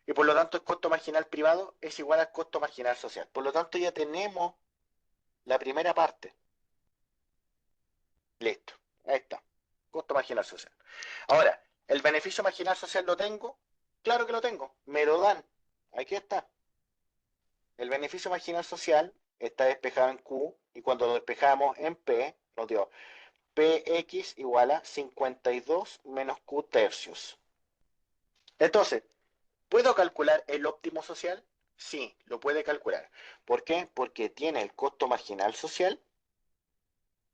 Y por lo tanto el costo marginal privado es igual al costo marginal social. Por lo tanto ya tenemos la primera parte. Listo, ahí está. Costo marginal social. Ahora, ¿el beneficio marginal social lo tengo? Claro que lo tengo, me lo dan. Aquí está. El beneficio marginal social está despejado en Q y cuando lo despejamos en P nos dio Px igual a 52 menos Q tercios. Entonces, ¿puedo calcular el óptimo social? Sí, lo puede calcular. ¿Por qué? Porque tiene el costo marginal social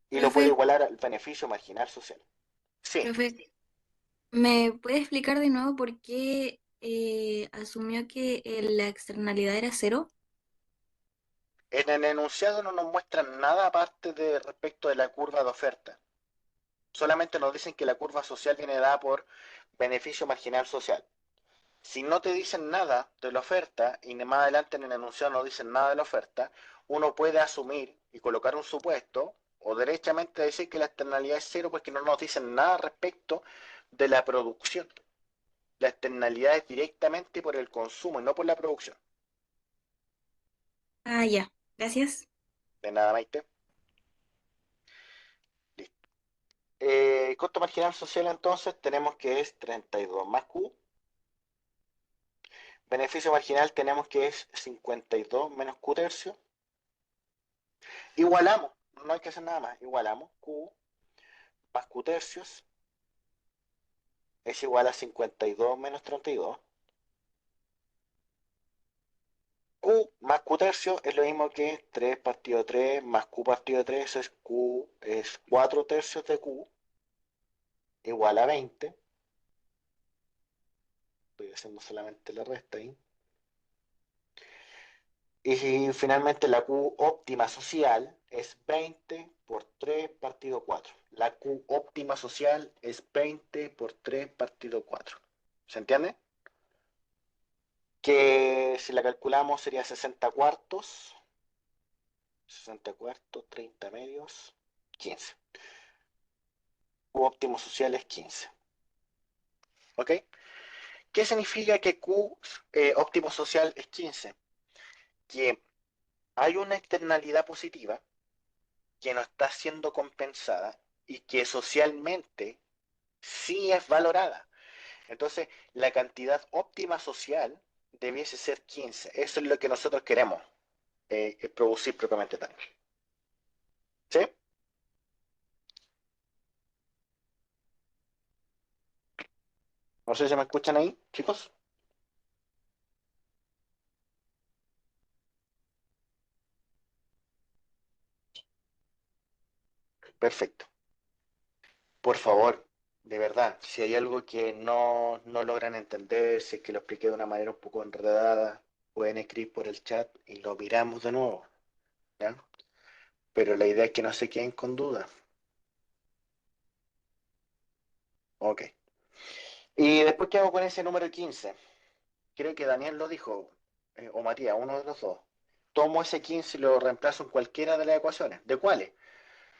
y lo puede Profe, igualar al beneficio marginal social. Sí, profe, ¿me puede explicar de nuevo por qué asumió que la externalidad era cero? en el enunciado no nos muestran nada aparte de respecto de la curva de oferta. Solamente nos dicen que la curva social viene dada por beneficio marginal social. Si no te dicen nada de la oferta y más adelante en el enunciado no dicen nada de la oferta, uno puede asumir y colocar un supuesto o derechamente decir que la externalidad es cero porque no nos dicen nada respecto de la producción. La externalidad es directamente por el consumo y no por la producción. Ah, ya, gracias. De nada, Maite. Listo. Costo marginal social entonces tenemos que es 32 más Q. Beneficio marginal tenemos que es 52 menos Q tercio. Igualamos, no hay que hacer nada más. Igualamos Q más Q tercios es igual a 52 menos 32. Q más Q tercio es lo mismo que 3 partido 3 más Q partido 3, eso es Q, es 4 tercios de Q, igual a 20. Estoy haciendo solamente la resta ahí. Y finalmente la Q óptima social es 20 por 3 partido 4. La Q óptima social es 20 por 3 partido 4. ¿Se entiende? Que si la calculamos sería 60 cuartos. 60 cuartos, 30 medios, 15. Q óptimo social es 15. ¿Ok? ¿Qué significa que Q óptimo social es 15? Que hay una externalidad positiva que no está siendo compensada y que socialmente sí es valorada. Entonces, la cantidad óptima social debiese ser 15. Eso es lo que nosotros queremos producir propiamente tal. ¿Sí? No sé si me escuchan ahí, chicos. Perfecto. Por favor, de verdad, si hay algo que no logran entender, si es que lo expliqué de una manera un poco enredada, pueden escribir por el chat y lo miramos de nuevo, ¿ya? Pero la idea es que no se queden con dudas. Ok. Y después, ¿qué hago con ese número 15? Creo que Daniel lo dijo, o Matías, uno de los dos. Tomo ese 15 y lo reemplazo en cualquiera de las ecuaciones. ¿De cuáles?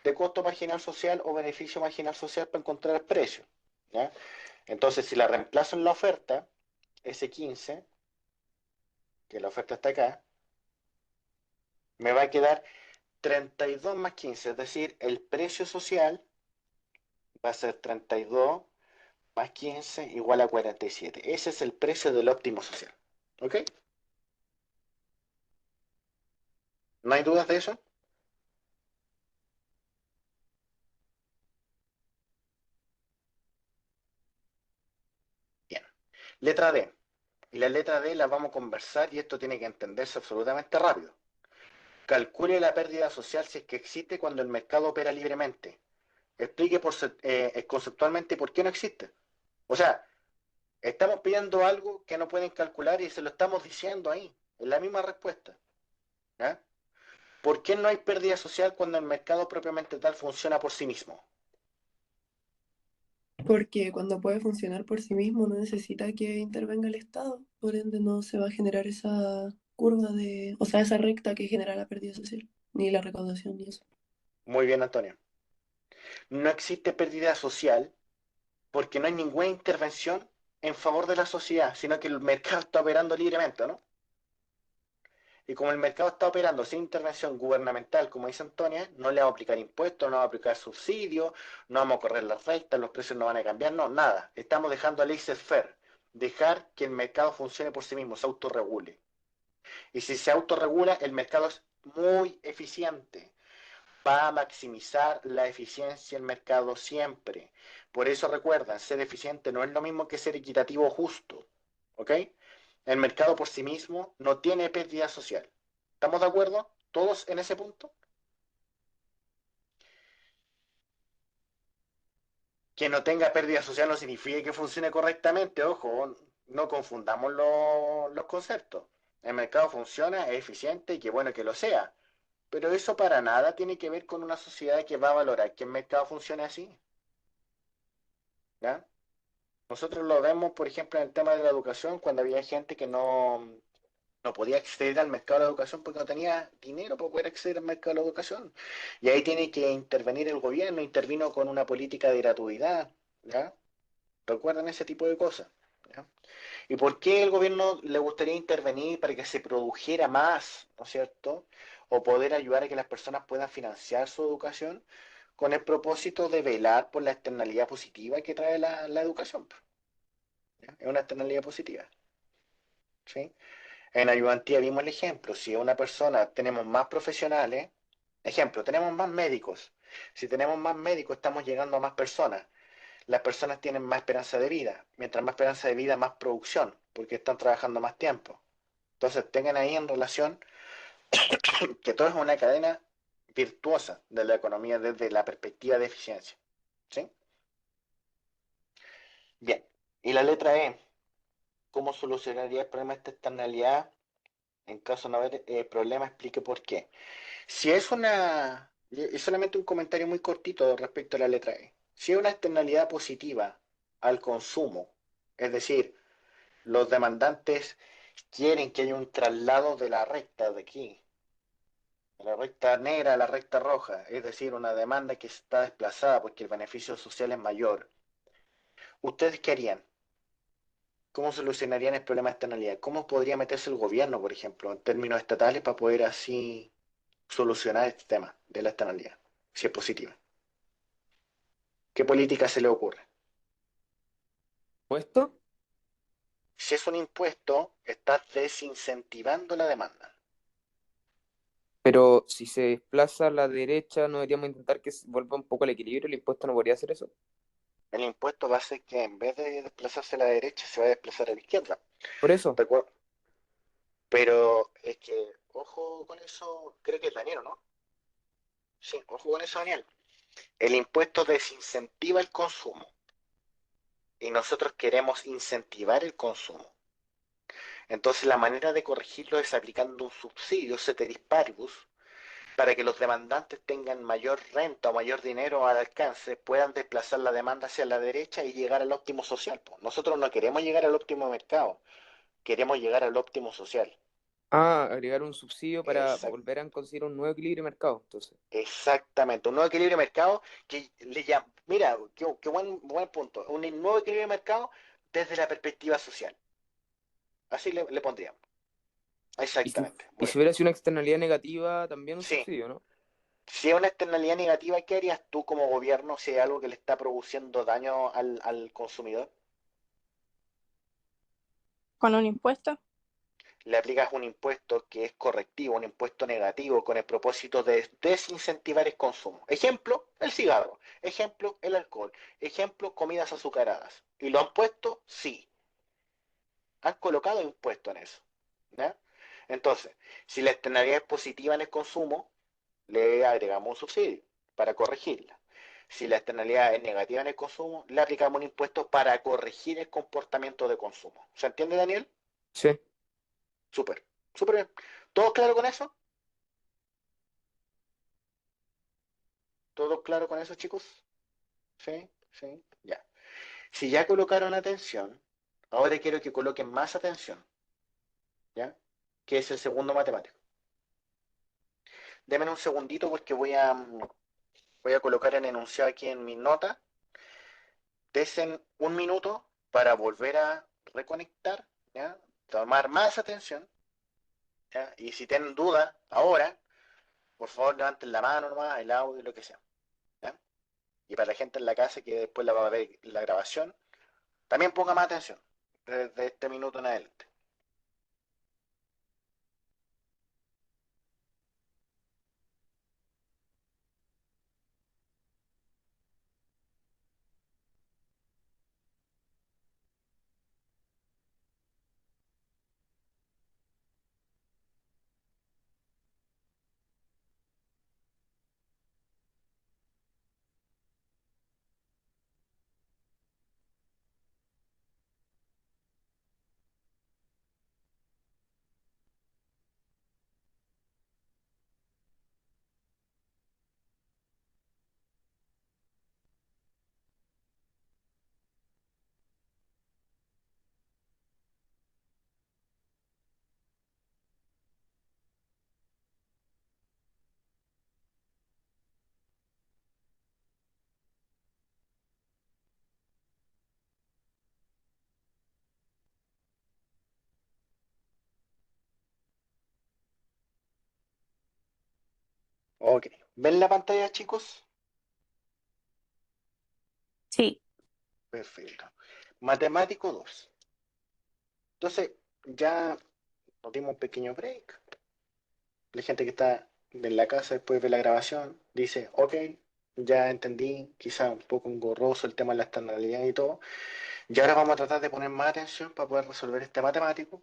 De costo marginal social o beneficio marginal social para encontrar el precio, ¿ya? Entonces, si la reemplazo en la oferta, ese 15, que la oferta está acá, me va a quedar 32 más 15, es decir, el precio social va a ser 32 más 15 igual a 47. Ese es el precio del óptimo social. ¿Ok? ¿No hay dudas de eso? Bien. Letra D. Y la letra D la vamos a conversar y esto tiene que entenderse absolutamente rápido. Calcule la pérdida social si es que existe cuando el mercado opera libremente. Explique conceptualmente por qué no existe. O sea, estamos pidiendo algo que no pueden calcular y se lo estamos diciendo ahí, en la misma respuesta. ¿Ya? ¿Por qué no hay pérdida social cuando el mercado propiamente tal funciona por sí mismo? Porque cuando puede funcionar por sí mismo no necesita que intervenga el Estado, por ende no se va a generar esa curva de, o sea, esa recta que genera la pérdida social, ni la recaudación, ni eso. Muy bien, Antonio. No existe pérdida social porque no hay ninguna intervención en favor de la sociedad, sino que el mercado está operando libremente, ¿no? Y como el mercado está operando sin intervención gubernamental, como dice Antonia, no le vamos a aplicar impuestos, no vamos a aplicar subsidios, no vamos a correr las rectas, los precios no van a cambiar, no, nada. Estamos dejando a laissez-faire, dejar que el mercado funcione por sí mismo, se autorregule. Y si se autorregula, el mercado es muy eficiente. Va a maximizar la eficiencia del mercado siempre. Por eso recuerda, ser eficiente no es lo mismo que ser equitativo o justo. ¿Ok? El mercado por sí mismo no tiene pérdida social. ¿Estamos de acuerdo? ¿Todos en ese punto? Que no tenga pérdida social no significa que funcione correctamente. Ojo, no confundamos los conceptos. El mercado funciona, es eficiente y qué bueno que lo sea. Pero eso para nada tiene que ver con una sociedad que va a valorar que el mercado funcione así. ¿Ya? Nosotros lo vemos, por ejemplo, en el tema de la educación, cuando había gente que no podía acceder al mercado de la educación porque no tenía dinero para poder acceder al mercado de la educación. Y ahí tiene que intervenir el gobierno, intervino con una política de gratuidad, ¿ya? ¿Recuerdan ese tipo de cosas? ¿Ya? ¿Y por qué el gobierno le gustaría intervenir para que se produjera más, ¿no es cierto? O poder ayudar a que las personas puedan financiar su educación con el propósito de velar por la externalidad positiva que trae la educación. ¿Ya? Es una externalidad positiva, ¿sí? En ayudantía vimos el ejemplo, si una persona tenemos más profesionales, ejemplo, tenemos más médicos, si tenemos más médicos estamos llegando a más personas, las personas tienen más esperanza de vida, mientras más esperanza de vida, más producción, porque están trabajando más tiempo. Entonces tengan ahí en relación que todo es una cadena virtuosa de la economía desde la perspectiva de eficiencia. ¿Sí? Bien, y la letra E, ¿cómo solucionaría el problema de esta externalidad? En caso de no haber problema, explique por qué. Si es una, es solamente un comentario muy cortito respecto a la letra E. Si es una externalidad positiva al consumo, es decir, los demandantes quieren que haya un traslado de la recta de aquí, de la recta negra a la recta roja, es decir, una demanda que está desplazada porque el beneficio social es mayor. ¿Ustedes qué harían? ¿Cómo solucionarían el problema de externalidad? ¿Cómo podría meterse el gobierno, por ejemplo, en términos estatales para poder así solucionar este tema de la externalidad? si es positiva? ¿Qué política se le ocurre? ¿Puesto? Si es un impuesto, estás desincentivando la demanda. Pero si se desplaza a la derecha, ¿no deberíamos intentar que vuelva un poco al equilibrio? ¿El impuesto no podría hacer eso? El impuesto va a hacer que en vez de desplazarse a la derecha, se va a desplazar a la izquierda. Por eso. Pero es que, ojo con eso, creo que es Daniel, ¿no? Sí, ojo con eso, Daniel. El impuesto desincentiva el consumo y nosotros queremos incentivar el consumo. Entonces la manera de corregirlo es aplicando un subsidio ceteris paribus para que los demandantes tengan mayor renta o mayor dinero al alcance, puedan desplazar la demanda hacia la derecha y llegar al óptimo social. Nosotros no queremos llegar al óptimo mercado, queremos llegar al óptimo social. Ah, agregar un subsidio para Exact- volver a conseguir un nuevo equilibrio de mercado, entonces. Exactamente, un nuevo equilibrio de mercado que le llama, mira, qué buen punto, un nuevo equilibrio de mercado desde la perspectiva social. Así le pondríamos. Y si, Exactamente. y si Bueno, hubiera sido una externalidad negativa, también un sí. subsidio, ¿no? Si es una externalidad negativa, ¿qué harías tú como gobierno si hay algo que le está produciendo daño al consumidor? ¿Con un impuesto? Le aplicas un impuesto que es correctivo, un impuesto negativo, con el propósito de desincentivar el consumo. Ejemplo, el cigarro. Ejemplo, el alcohol. Ejemplo, comidas azucaradas. ¿Y lo han puesto? Sí. Han colocado impuesto en eso. ¿Ya? Entonces, si la externalidad es positiva en el consumo, le agregamos un subsidio para corregirla. Si la externalidad es negativa en el consumo, le aplicamos un impuesto para corregir el comportamiento de consumo. ¿Se entiende, Daniel? Sí. Súper, súper bien. ¿Todo claro con eso? ¿Todo claro con eso, chicos? Sí, sí, ya. Si ya colocaron atención, ahora quiero que coloquen más atención, ¿ya? Que es el segundo matemático. Denme un segundito porque voy a colocar el enunciado aquí en mi nota. Desen un minuto para volver a reconectar, ¿ya? Tomar más atención, ¿ya? Y si tienen dudas ahora, por favor levanten la mano nomás, el audio, lo que sea, ¿ya? Y para la gente en la casa que después la va a ver la grabación, también ponga más atención desde este minuto en adelante. Ok. ¿Ven la pantalla, chicos? Sí. Perfecto. Matemático 2. Entonces, ya nos dimos un pequeño break. La gente que está en la casa después de la grabación dice, ok, ya entendí, quizá un poco engorroso el tema de la externalidad y todo. Y ahora vamos a tratar de poner más atención para poder resolver este matemático.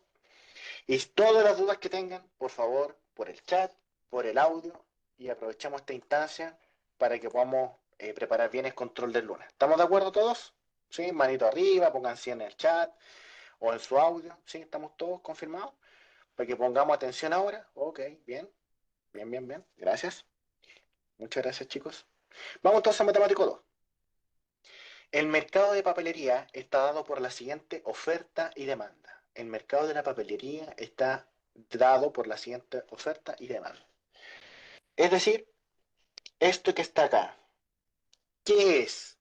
Y todas las dudas que tengan, por favor, por el chat, por el audio, y aprovechamos esta instancia para que podamos preparar bien el control del lunes. ¿Estamos de acuerdo todos? ¿Sí? Manito arriba, pónganse en el chat o en su audio. ¿Sí? ¿Estamos todos confirmados? Para que pongamos atención ahora. Ok, bien, bien, bien, bien. Gracias. Muchas gracias, chicos. Vamos entonces a matemático 2. El mercado de papelería está dado por la siguiente oferta y demanda. El mercado de la papelería está dado por la siguiente oferta y demanda. Es decir, esto que está acá, ¿qué es?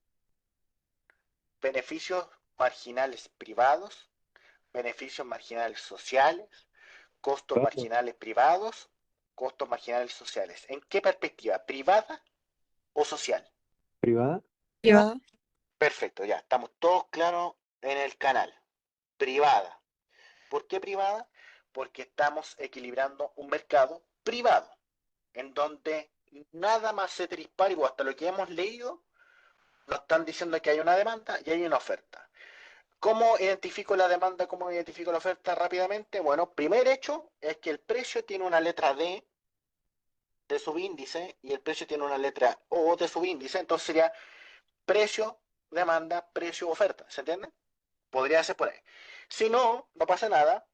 Beneficios marginales privados, beneficios marginales sociales, costos ¿Cómo? marginales privados, costos marginales sociales. ¿En qué perspectiva? ¿Privada? o social? ¿Privada? Privada. Perfecto, ya, estamos todos claros en el canal. Privada. ¿Por qué privada? Porque estamos equilibrando un mercado privado, en donde nada más se dispara, o hasta lo que hemos leído, nos están diciendo que hay una demanda y hay una oferta. ¿Cómo identifico la demanda? ¿Cómo identifico la oferta rápidamente? Bueno, primer hecho es que el precio tiene una letra D de subíndice y el precio tiene una letra O de subíndice, entonces sería precio, demanda, precio, oferta, ¿se entiende? Podría ser por ahí. Si no, no pasa nada,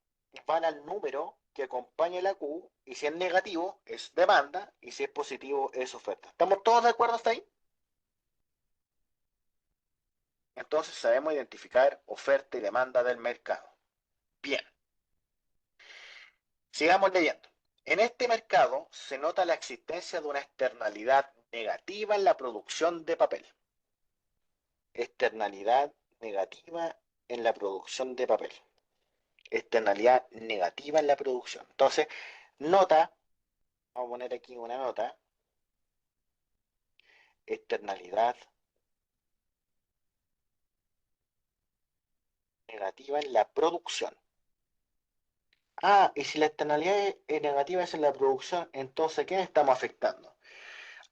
van al número que acompaña la Q y si es negativo es demanda y si es positivo es oferta. ¿Estamos todos de acuerdo hasta ahí? Entonces sabemos identificar oferta y demanda del mercado. Bien, sigamos leyendo. En este mercado se nota la existencia de una externalidad negativa en la producción de papel. Externalidad negativa en la producción de papel. Externalidad negativa en la producción. Entonces, nota, vamos a poner aquí una nota, externalidad negativa en la producción. Ah, y si la externalidad es negativa es en la producción, entonces, ¿qué estamos afectando?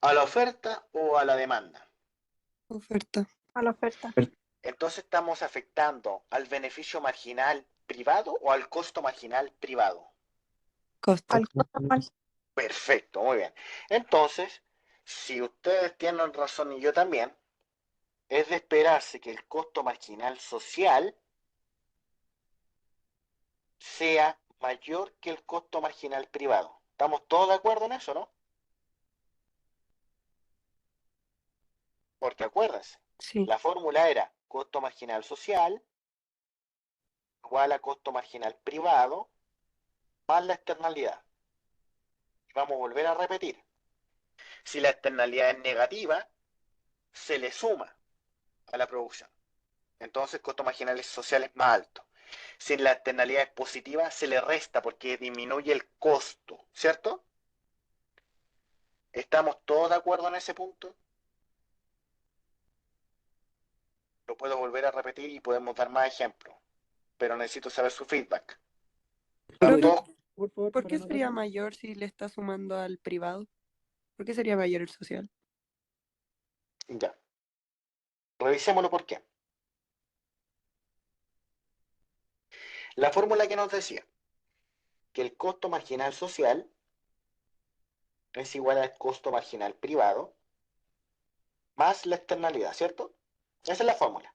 ¿A la oferta o a la demanda? Oferta. A la oferta. Entonces estamos afectando al beneficio marginal privado o al costo marginal privado. Costo. Al costo marginal. Perfecto, muy bien. Entonces, si ustedes tienen razón y yo también, es de esperarse que el costo marginal social sea mayor que el costo marginal privado. ¿Estamos todos de acuerdo en eso, no? Porque acuérdense, Sí. la fórmula era costo marginal social igual a costo marginal privado más la externalidad. Vamos a volver a repetir. Si la externalidad es negativa, se le suma a la producción. Entonces el costo marginal social es más alto. Si la externalidad es positiva, se le resta porque disminuye el costo, ¿cierto? ¿Estamos todos de acuerdo en ese punto? Lo puedo volver a repetir y podemos dar más ejemplos, pero necesito saber su feedback. ¿Estamos Profe, todos? Por favor, ¿por para qué sería anotarlo. mayor si le está sumando al privado? ¿Por qué sería mayor el social? Ya. Revisémoslo por qué. La fórmula que nos decía que el costo marginal social es igual al costo marginal privado más la externalidad, ¿cierto? Esa es la fórmula.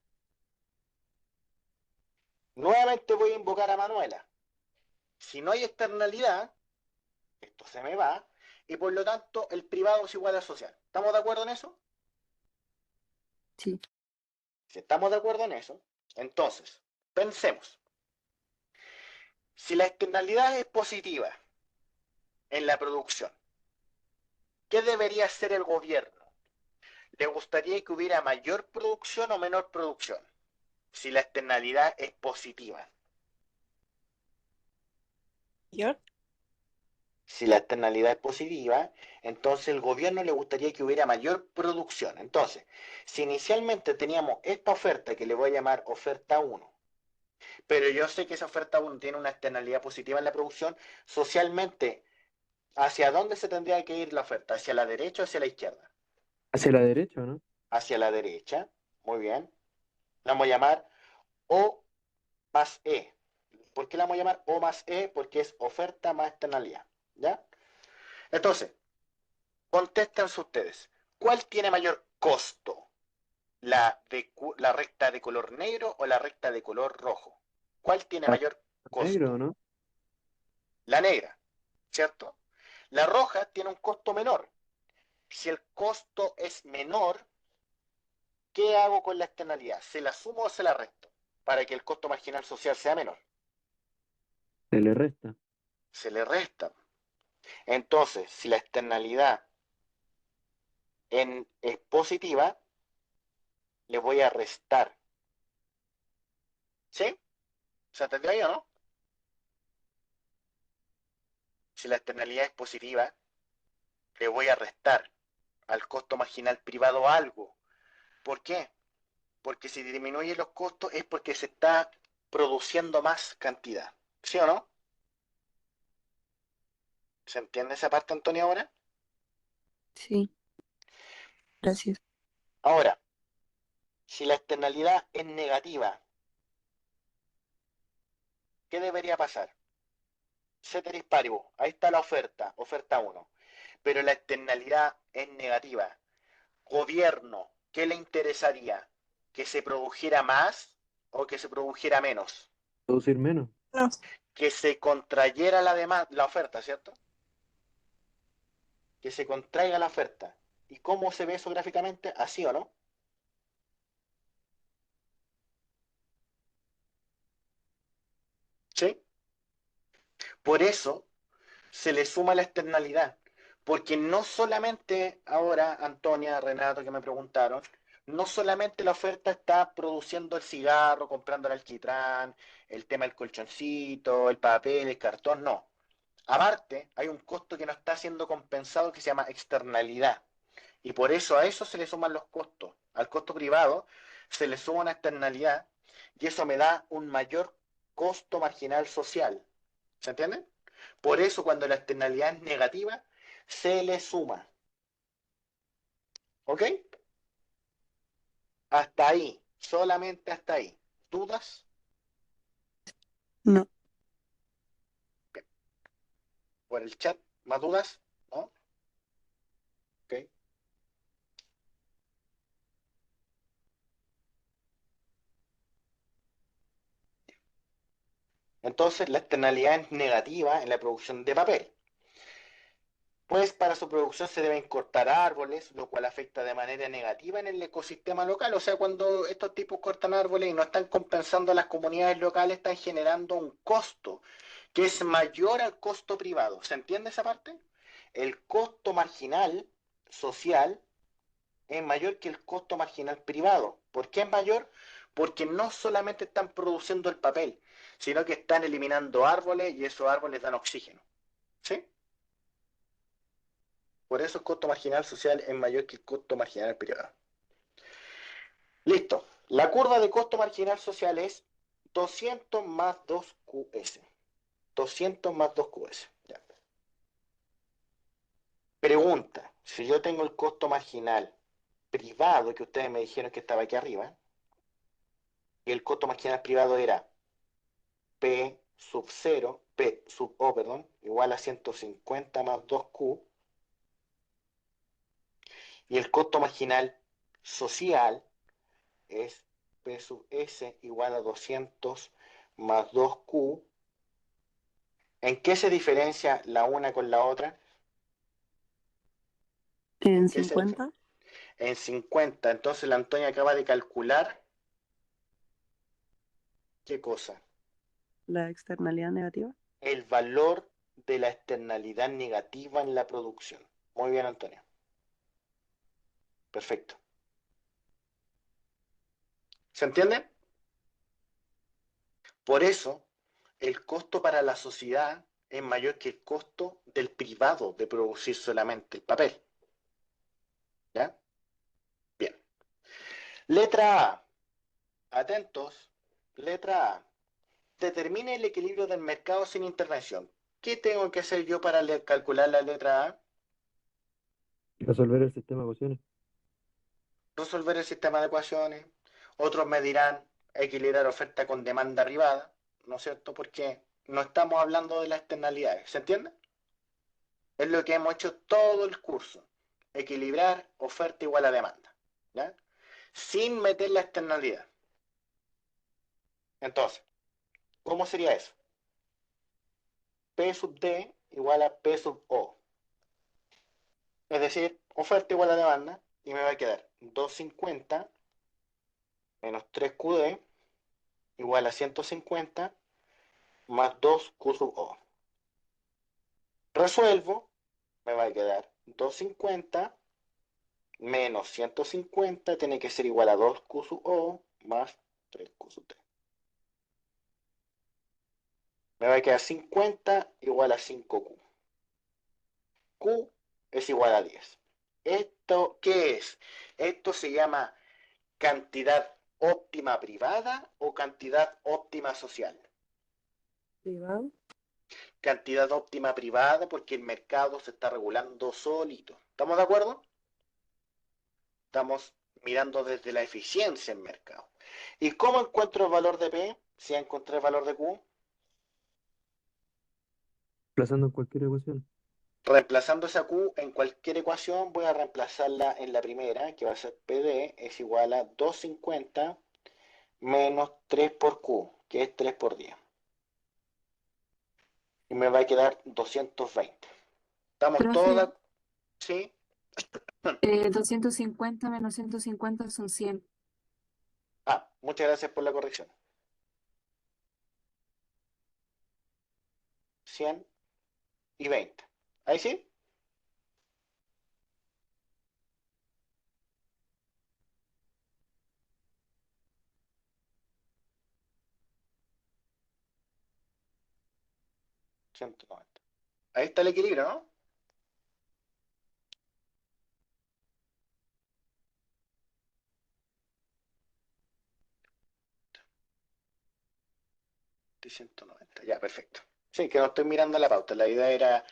Nuevamente voy a invocar a Manuela. Si no hay externalidad, esto se me va, y por lo tanto el privado es igual al social. ¿Estamos de acuerdo en eso? Sí. Si estamos de acuerdo en eso, entonces, pensemos. Si la externalidad es positiva en la producción, ¿qué debería hacer el gobierno? ¿Le gustaría que hubiera mayor producción o menor producción? Si la externalidad es positiva. Mayor. Si la externalidad es positiva, entonces el gobierno le gustaría que hubiera mayor producción. Entonces, si inicialmente teníamos esta oferta que le voy a llamar oferta 1, pero yo sé que esa oferta 1 tiene una externalidad positiva en la producción, socialmente, ¿hacia dónde se tendría que ir la oferta? ¿Hacia la derecha o hacia la izquierda? Hacia la derecha, ¿no? Hacia la derecha. Muy bien. La vamos a llamar O más E. ¿Por qué la vamos a llamar O más E? Porque es oferta más externalidad. ¿Ya? Entonces, contéstense ustedes. ¿Cuál tiene mayor costo? ¿La recta de color negro o la recta de color rojo? ¿Cuál tiene La mayor negro, costo? ¿no? La negra, ¿cierto? La roja tiene un costo menor. Si el costo es menor, ¿qué hago con la externalidad? ¿Se la sumo o se la resto? Para que el costo marginal social sea menor. Se le resta. Se le resta. Entonces, si la externalidad es positiva, le voy a restar. ¿Sí? ¿Se entendió ahí o no? Si la externalidad es positiva, le voy a restar. al costo marginal privado algo. ¿Por qué? Porque si disminuye los costos es porque se está produciendo más cantidad. ¿Sí o no? ¿Se entiende esa parte, Antonio, ahora? Sí, gracias. Ahora, si la externalidad es negativa, ¿qué debería pasar? Ceteris paribus, ahí está la oferta, oferta uno. Pero la externalidad es negativa. Gobierno, ¿qué le interesaría? ¿Que se produjera más o que se produjera menos? Producir menos. No. Que se contrayera la demanda, la oferta, ¿cierto? Que se contraiga la oferta. ¿Y cómo se ve eso gráficamente? ¿Así o no? ¿Sí? Por eso se le suma la externalidad. Porque no solamente ahora, Antonia, Renato, que me preguntaron, no solamente la oferta está produciendo el cigarro, comprando el alquitrán, el tema del colchoncito, el papel, el cartón, no. Aparte, hay un costo que no está siendo compensado que se llama externalidad. Y por eso a eso se le suman los costos. Al costo privado se le suma una externalidad y eso me da un mayor costo marginal social. ¿Se entiende? Por eso cuando la externalidad es negativa, se le suma. ¿Ok? Hasta ahí. Solamente hasta ahí. ¿Dudas? No. Por el chat. ¿Más dudas? ¿No? Ok. Entonces la externalidad es negativa en la producción de papel. Pues para su producción se deben cortar árboles, lo cual afecta de manera negativa en el ecosistema local. O sea, cuando estos tipos cortan árboles y no están compensando a las comunidades locales, están generando un costo que es mayor al costo privado. ¿Se entiende esa parte? El costo marginal social es mayor que el costo marginal privado. ¿Por qué es mayor? Porque no solamente están produciendo el papel, sino que están eliminando árboles y esos árboles dan oxígeno. ¿Sí? Por eso el costo marginal social es mayor que el costo marginal privado. Listo. La curva de costo marginal social es 200 más 2QS. 200 más 2QS. Ya. Pregunta, si yo tengo el costo marginal privado, que ustedes me dijeron que estaba aquí arriba, y el costo marginal privado era P sub 0, P sub O, perdón, igual a 150 más 2Q, y el costo marginal social es P sub S igual a 200 más 2Q. ¿En qué se diferencia la una con la otra? En ¿En qué se diferencia? 50, En 50. Entonces la Antonia acaba de calcular ¿qué cosa? la externalidad negativa. El valor de la externalidad negativa en la producción. Muy bien, Antonia. Perfecto. ¿Se entiende? Por eso, el costo para la sociedad es mayor que el costo del privado de producir solamente el papel. ¿Ya? Bien. Letra A. Atentos. Letra A. Determine el equilibrio del mercado sin intervención. ¿Qué tengo que hacer yo para calcular la letra A? Resolver el sistema de ecuaciones. Resolver el sistema de ecuaciones. Otros me dirán equilibrar oferta con demanda arribada, ¿no es cierto? Porque no estamos hablando de las externalidades. ¿Se entiende? Es lo que hemos hecho todo el curso. Equilibrar oferta igual a demanda. ¿Ya? Sin meter la externalidad. Entonces, ¿cómo sería eso? P sub D igual a P sub O. Es decir, oferta igual a demanda. Y me va a quedar 250 menos 3QD igual a 150 más 2Q sub O. Resuelvo, me va a quedar 250 menos 150 tiene que ser igual a 2Q sub O más 3Q sub T. Me va a quedar 50 igual a 5Q. Q es igual a 10. ¿Esto qué es? Esto se llama cantidad óptima privada o cantidad óptima social. Privado. Cantidad óptima privada porque el mercado se está regulando solito. ¿Estamos de acuerdo? Estamos mirando desde la eficiencia en mercado. ¿Y cómo encuentro el valor de P? Si encontré el valor de Q, Plazando en cualquier ecuación. reemplazando esa Q en cualquier ecuación, voy a reemplazarla en la primera, que va a ser PD es igual a 250 menos 3 por Q, que es 3 por 10. Y me va a quedar 220. ¿Estamos todas? Profe, ¿Sí? 250 menos 150 son 100. Ah, muchas gracias por la corrección. 100 y 20. ¿Ahí sí? $190. Ahí está el equilibrio, ¿no? De 190. Ya, perfecto. Sí, que no estoy mirando la pauta. La idea era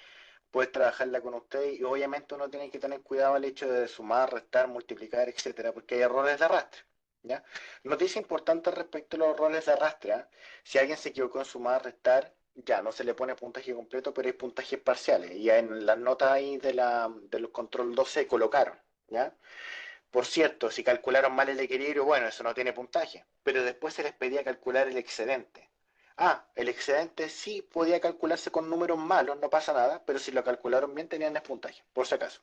poder trabajarla con usted y obviamente uno tiene que tener cuidado al hecho de sumar, restar, multiplicar, etcétera, porque hay errores de arrastre. ¿Ya? Noticia importante respecto a los errores de arrastre. ¿Eh? Si alguien se equivocó en sumar, restar, ya no se le pone puntaje completo, pero hay puntajes parciales. Y ya en las notas ahí de los control 2 se colocaron. ¿Ya? Por cierto, si calcularon mal el equilibrio, bueno, eso no tiene puntaje, pero después se les pedía calcular el excedente. Ah, el excedente sí podía calcularse con números malos, no pasa nada, pero si lo calcularon bien tenían el puntaje, por si acaso.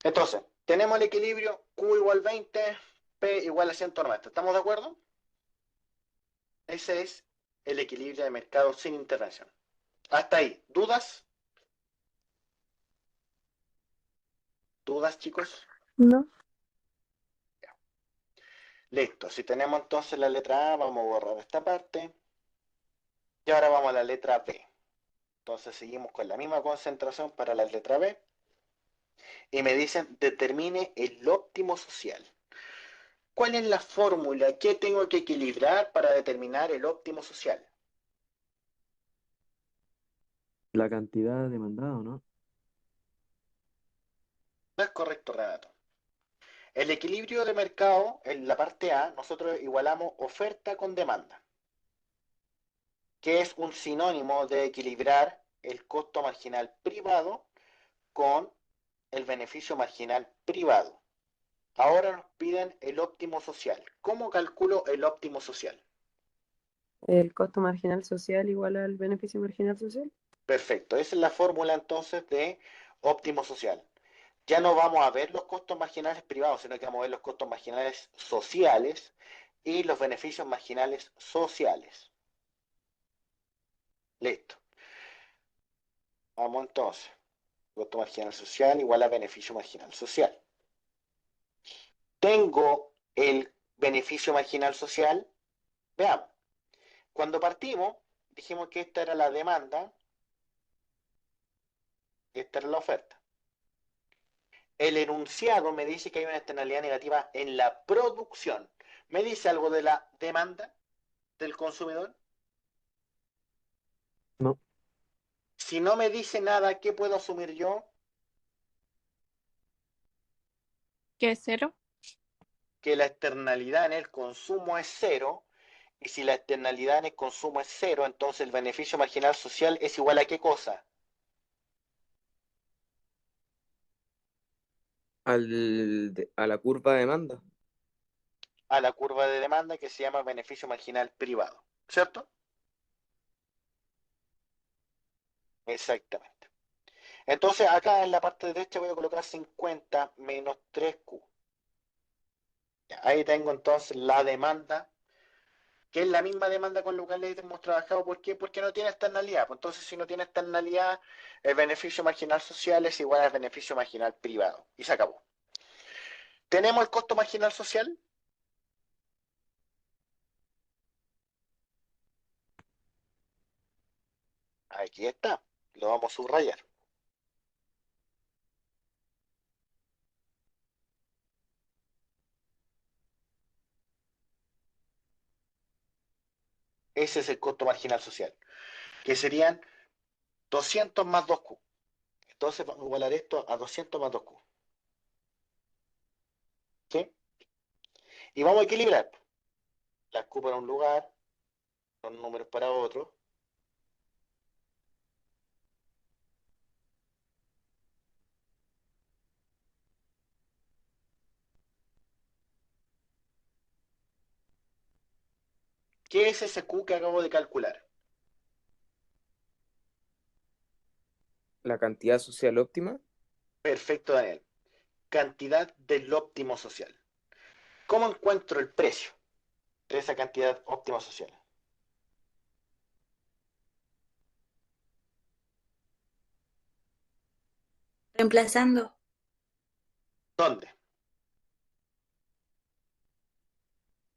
Entonces, tenemos el equilibrio Q igual 20, P igual a 190. ¿Estamos de acuerdo? Ese es el equilibrio de mercado sin intervención. Hasta ahí. ¿Dudas? ¿Dudas, chicos? No. Listo. Si tenemos entonces la letra A, vamos a borrar esta parte. Y ahora vamos a la letra B. Entonces seguimos con la misma concentración para la letra B. Y me dicen, determine el óptimo social. ¿Cuál es la fórmula que tengo que equilibrar para determinar el óptimo social? La cantidad demandada, ¿o no? No es correcto, Renato. El equilibrio de mercado, en la parte A, nosotros igualamos oferta con demanda, que es un sinónimo de equilibrar el costo marginal privado con el beneficio marginal privado. Ahora nos piden el óptimo social. ¿Cómo calculo el óptimo social? El costo marginal social igual al beneficio marginal social. Perfecto, esa es la fórmula entonces de óptimo social. Ya no vamos a ver los costos marginales privados, sino que vamos a ver los costos marginales sociales y los beneficios marginales sociales. Listo. Vamos entonces. Costo marginal social igual a beneficio marginal social. Tengo el beneficio marginal social. Veamos. Cuando partimos, dijimos que esta era la demanda, esta era la oferta. El enunciado me dice que hay una externalidad negativa en la producción. ¿Me dice algo de la demanda del consumidor? No. Si no me dice nada, ¿qué puedo asumir yo? ¿Qué es 0? Que la externalidad en el consumo es cero, y si la externalidad en el consumo es cero, entonces el beneficio marginal social es igual a ¿qué cosa? A la curva de demanda. A la curva de demanda que se llama beneficio marginal privado, ¿cierto? Exactamente. Entonces acá en la parte derecha voy a colocar 50 menos 3Q. Ahí tengo entonces la demanda, que es la misma demanda con la cual hemos trabajado. ¿Por qué? Porque no tiene externalidad. Pues entonces, si no tiene externalidad, el beneficio marginal social es igual al beneficio marginal privado. Y se acabó. ¿Tenemos el costo marginal social? Aquí está. Lo vamos a subrayar. Ese es el costo marginal social, que serían 200 más 2Q. Entonces vamos a igualar esto a 200 más 2Q. ¿Sí? Y vamos a equilibrar. Las Q para un lugar, los números para otro. ¿Qué es ese Q que acabo de calcular? La cantidad social óptima. Perfecto, Daniel. Cantidad del óptimo social. ¿Cómo encuentro el precio de esa cantidad óptima social? Reemplazando. ¿Dónde?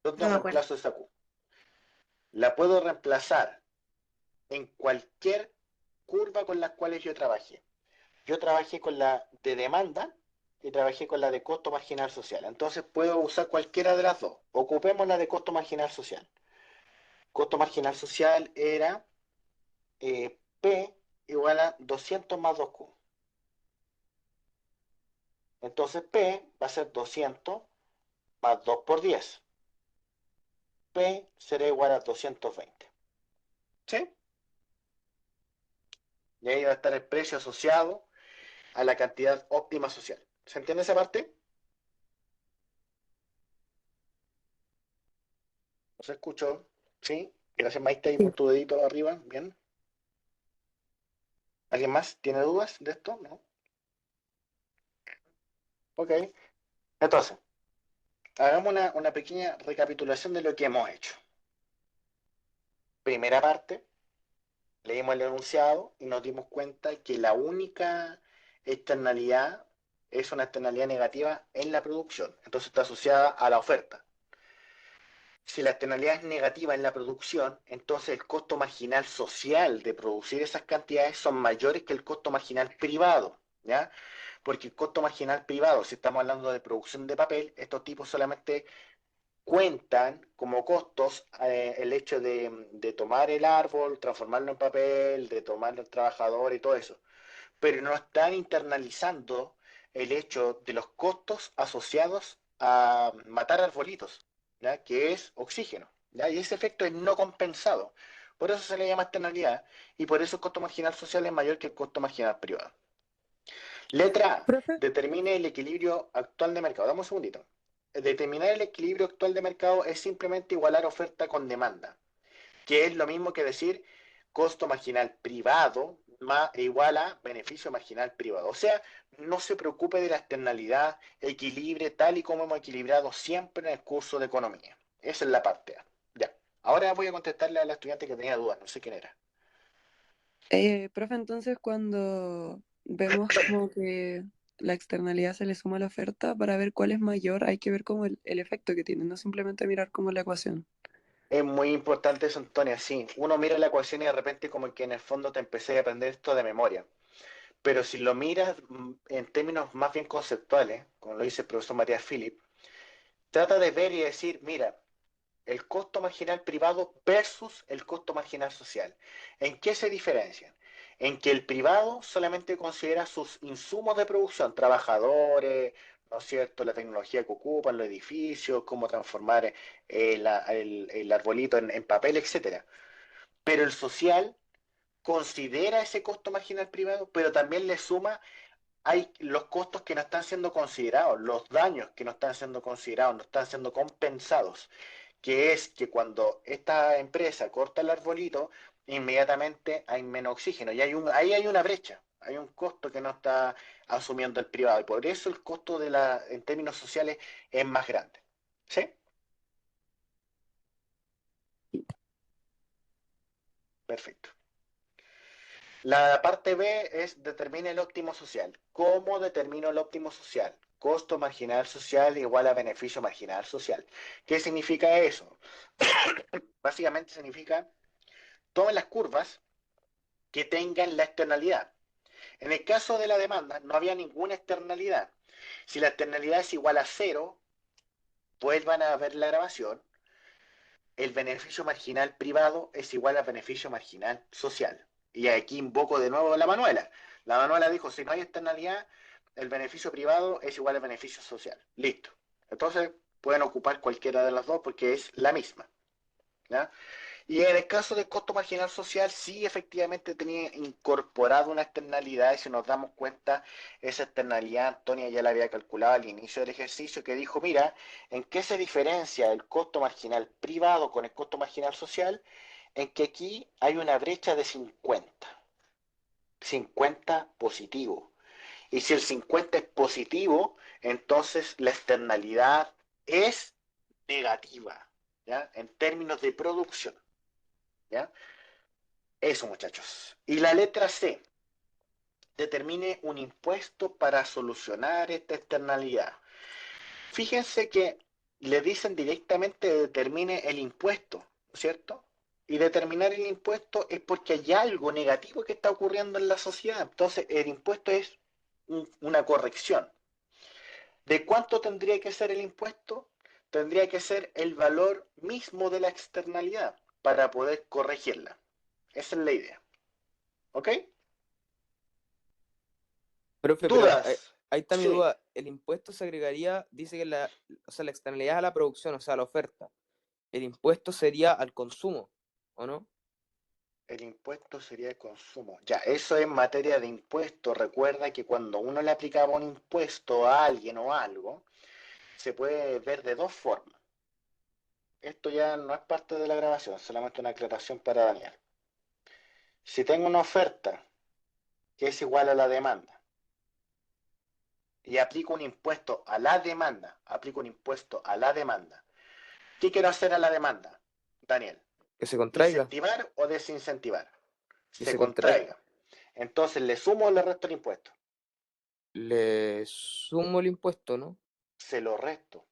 ¿Dónde No me acuerdo. reemplazo esa Q? La puedo reemplazar en cualquier curva con las cuales yo trabajé. Yo trabajé con la de demanda y trabajé con la de costo marginal social. Entonces puedo usar cualquiera de las dos. Ocupemos la de costo marginal social. Costo marginal social era P igual a 200 más 2Q. Entonces P va a ser 200 más 2 por 10. P será igual a 220. ¿Sí? Y ahí va a estar el precio asociado a la cantidad óptima social. ¿Se entiende esa parte? ¿No se escuchó? ¿Sí? Gracias, Maite, por tu dedito arriba. Bien. ¿Alguien más tiene dudas de esto? ¿No? Ok. Entonces, hagamos una pequeña recapitulación de lo que hemos hecho. Primera parte, leímos el enunciado y nos dimos cuenta que la única externalidad es una externalidad negativa en la producción. Entonces está asociada a la oferta. Si la externalidad es negativa en la producción, entonces el costo marginal social de producir esas cantidades son mayores que el costo marginal privado, ¿ya? Porque el costo marginal privado, si estamos hablando de producción de papel, estos tipos solamente cuentan como costos el hecho de tomar el árbol, transformarlo en papel, de tomar el trabajador y todo eso, pero no están internalizando el hecho de los costos asociados a matar arbolitos, ¿ya? Que es oxígeno, ¿ya? Y ese efecto es no compensado. Por eso se le llama externalidad y por eso el costo marginal social es mayor que el costo marginal privado. Letra A, Profe, determine el equilibrio actual de mercado. Dame un segundito. Determinar el equilibrio actual de mercado es simplemente igualar oferta con demanda, que es lo mismo que decir costo marginal privado igual a beneficio marginal privado. O sea, no se preocupe de la externalidad, equilibre tal y como hemos equilibrado siempre en el curso de economía. Esa es la parte A. Ya. Ahora voy a contestarle a la estudiante que tenía dudas, no sé quién era. Profe, entonces cuando vemos como que la externalidad se le suma a la oferta para ver cuál es mayor, hay que ver como el efecto que tiene, no simplemente mirar como la ecuación. Es muy importante eso, Antonia, sí. Uno mira la ecuación y de repente como que en el fondo te empecé a aprender esto de memoria. Pero si lo miras en términos más bien conceptuales, como lo dice el profesor Matías Philip, trata de ver y decir, mira, el costo marginal privado versus el costo marginal social. ¿En qué se diferencian? En que el privado solamente considera sus insumos de producción, trabajadores, ¿no es cierto?, la tecnología que ocupan, los edificios, cómo transformar el arbolito en papel, etcétera. Pero el social considera ese costo marginal privado, pero también le suma hay los costos que no están siendo considerados, los daños que no están siendo considerados, no están siendo compensados, que es que cuando esta empresa corta el arbolito, inmediatamente hay menos oxígeno y ahí hay una brecha, hay un costo que no está asumiendo el privado y por eso el costo en términos sociales es más grande. ¿Sí? Perfecto. La parte B es determina el óptimo social. ¿Cómo determino el óptimo social? Costo marginal social igual a beneficio marginal social. ¿Qué significa eso? Básicamente significa tomen las curvas que tengan la externalidad. En el caso de la demanda no había ninguna externalidad. Si la externalidad es igual a cero, vuelvan a ver la grabación. el beneficio marginal privado es igual al beneficio marginal social. Y aquí invoco de nuevo a la Manuela. La Manuela dijo, si no hay externalidad, el beneficio privado es igual al beneficio social. Listo. Entonces pueden ocupar cualquiera de las dos porque es la misma. ¿Ya? Y en el caso del costo marginal social, sí efectivamente tenía incorporado una externalidad y si nos damos cuenta, esa externalidad Antonia ya la había calculado al inicio del ejercicio que dijo, mira, ¿en qué se diferencia el costo marginal privado con el costo marginal social? En que aquí hay una brecha de 50 positivo. Y si el 50 es positivo, entonces la externalidad es negativa, ¿ya? En términos de producción. ¿Ya? Eso, muchachos. Y la letra C, determine un impuesto para solucionar esta externalidad. Fíjense que le dicen directamente determine el impuesto, ¿no es cierto? Y determinar el impuesto es porque hay algo negativo que está ocurriendo en la sociedad. Entonces, el impuesto es una corrección. ¿De cuánto tendría que ser el impuesto? Tendría que ser el valor mismo de la externalidad para poder corregirla. Esa es la idea. ¿Ok? Profe, pero ¿Dudas? ahí está mi Sí. duda. El impuesto se agregaría, dice que o sea, la externalidad es a la producción, o sea, a la oferta. El impuesto sería al consumo, ¿o no? El impuesto sería el consumo. Ya, eso es materia de impuesto. Recuerda que cuando uno le aplicaba un impuesto a alguien o algo, se puede ver de dos formas. Esto ya no es parte de la grabación, solamente una aclaración para Daniel. Si tengo una oferta que es igual a la demanda y aplico un impuesto a la demanda, ¿qué quiero hacer a la demanda, Daniel? Que se contraiga, ¿Incentivar o desincentivar? que Se se contraiga. contraiga. Entonces, ¿le sumo o le resto el impuesto? Le sumo el impuesto, ¿no? Se lo resto.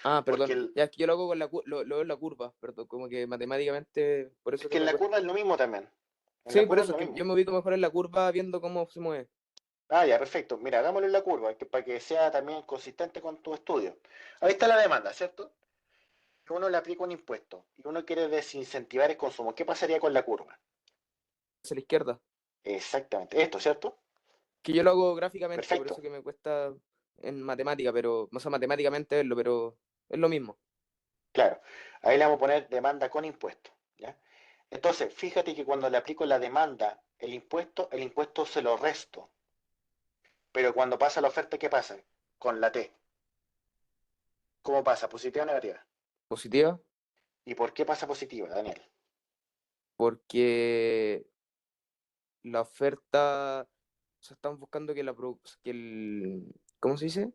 Ah, Porque perdón. Ya es que yo lo hago con lo veo en la curva, perdón, como que matemáticamente, por es eso que que en me la cuesta. curva es lo mismo también. En la Sí, por curva es eso lo es que yo mismo. me ubico mejor en la curva viendo cómo se mueve. Ah, ya, perfecto. Mira, hagámoslo en la curva, para que sea también consistente con tu estudio. Ahí está la demanda, ¿cierto? Uno le aplica un impuesto y uno quiere desincentivar el consumo. ¿Qué pasaría con la curva? Hacia la izquierda. Exactamente. Esto, ¿cierto? Que yo lo hago gráficamente, por eso Perfecto. que me cuesta en matemática, pero, o sea, matemáticamente verlo, pero es lo mismo. Claro. Ahí le vamos a poner demanda con impuesto. ¿Ya? Entonces, fíjate que cuando le aplico la demanda, el impuesto se lo resto. Pero cuando pasa la oferta, ¿qué pasa? Con la T. ¿Cómo pasa? ¿Positiva o negativa? Positiva, ¿Y por qué pasa positiva, Daniel? porque la oferta, o sea, estamos buscando que ¿cómo se dice?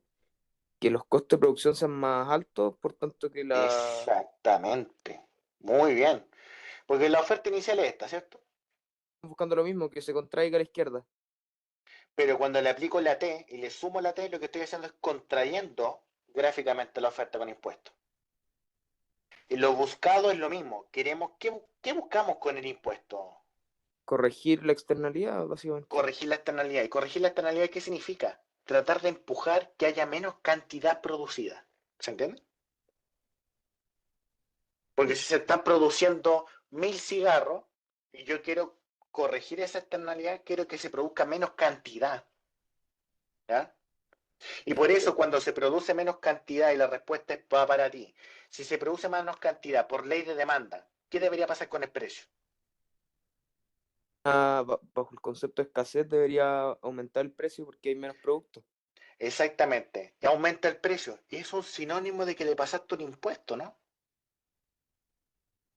Que los costos de producción sean más altos, por tanto que Exactamente. Muy bien. Porque la oferta inicial es esta, ¿cierto? estamos buscando lo mismo, que se contraiga a la izquierda. Pero cuando le aplico la T y le sumo la T, lo que estoy haciendo es contrayendo gráficamente la oferta con impuestos. Y lo buscado es lo mismo. ¿Qué buscamos con el impuesto? Corregir la externalidad, básicamente. Corregir la externalidad. ¿Y corregir la externalidad qué significa? Tratar de empujar que haya menos cantidad producida. ¿Se entiende? Porque si se están produciendo 1000 cigarros y yo quiero corregir esa externalidad, quiero que se produzca menos cantidad. ¿Ya? Y por eso cuando se produce menos cantidad y la respuesta va para ti, si se produce menos cantidad por ley de demanda, ¿qué debería pasar con el precio? Bajo el concepto de escasez debería aumentar el precio porque hay menos productos. Exactamente, y aumenta el precio. Y es un sinónimo de que le pasaste un impuesto, ¿no?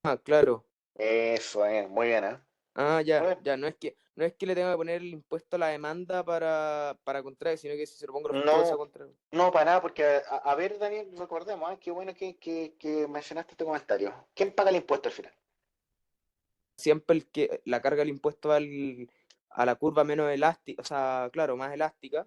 Ah, claro. Eso es, muy bien, ¿eh? Ah, Muy ya, bien. ya, no es que le tenga que poner el impuesto a la demanda para contraer, sino que si se lo pongo a la oferta igual se No, va a contraer. no para nada, porque a ver, Daniel, recordemos, ¿eh? Qué bueno que mencionaste este comentario. ¿Quién paga el impuesto al final? Siempre la carga del impuesto a la curva menos elástica, o sea, claro, más elástica,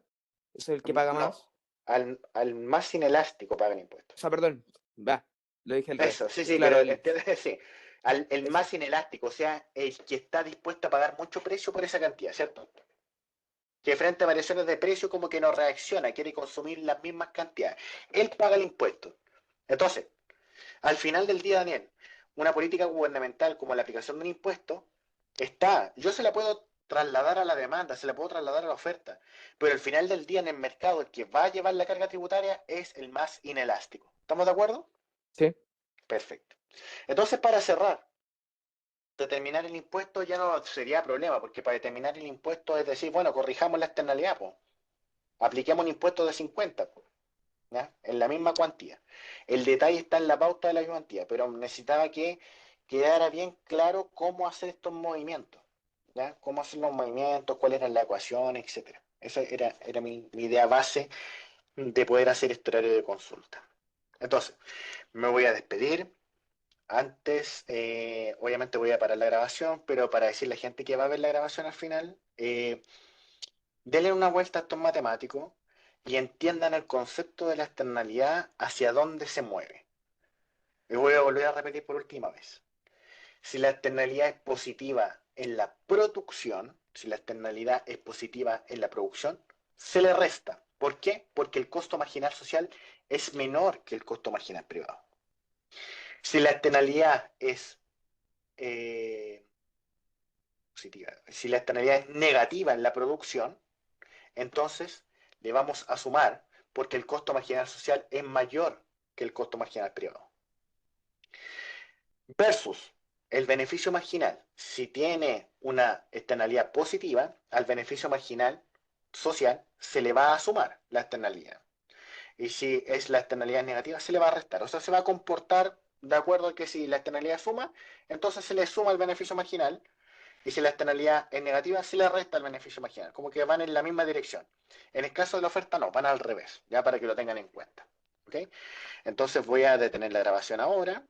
ese es el que paga No, más. al más inelástico paga el impuesto. O sea, perdón, va, lo dije al revés. Eso, sí, Sí, sí, pero claro, sí, el eso. más inelástico, o sea, el que está dispuesto a pagar mucho precio por esa cantidad, ¿cierto? Que frente a variaciones de precio como que no reacciona, quiere consumir las mismas cantidades. Él paga el impuesto. Entonces, al final del día, Daniel, una política gubernamental como la aplicación de un impuesto yo se la puedo trasladar a la demanda, se la puedo trasladar a la oferta, pero al final del día en el mercado el que va a llevar la carga tributaria es el más inelástico. ¿Estamos de acuerdo? Sí. Perfecto. Entonces, para cerrar, determinar el impuesto ya no sería problema, porque para determinar el impuesto es decir, bueno, corrijamos la externalidad, pues. Apliquemos un impuesto de 50, ¿ya? En la misma cuantía. El detalle está en la pauta de la cuantía, pero necesitaba que quedara bien claro cómo hacer estos movimientos, ¿ya? Cómo hacer los movimientos, cuál era la ecuación, etcétera. Esa era mi idea base de poder hacer este horario de consulta. Entonces, me voy a despedir. Antes, obviamente voy a parar la grabación, pero para decirle a la gente que va a ver la grabación al final, denle una vuelta a estos matemáticos y entiendan el concepto de la externalidad hacia dónde se mueve. Y voy a volver a repetir por última vez. Si la externalidad es positiva en la producción, si la externalidad es positiva en la producción, se le resta. ¿Por qué? Porque el costo marginal social es menor que el costo marginal privado. Si la externalidad es positiva, si la externalidad es negativa en la producción, entonces le vamos a sumar porque el costo marginal social es mayor que el costo marginal privado. Versus el beneficio marginal, si tiene una externalidad positiva, al beneficio marginal social se le va a sumar la externalidad. Y si es la externalidad negativa, se le va a restar. O sea, se va a comportar de acuerdo a que si la externalidad suma, entonces se le suma el beneficio marginal. Y si la externalidad es negativa, se le resta el beneficio marginal. Como que van en la misma dirección. En el caso de la oferta, no, van al revés. Ya para que lo tengan en cuenta. ¿Ok? Entonces voy a detener la grabación ahora.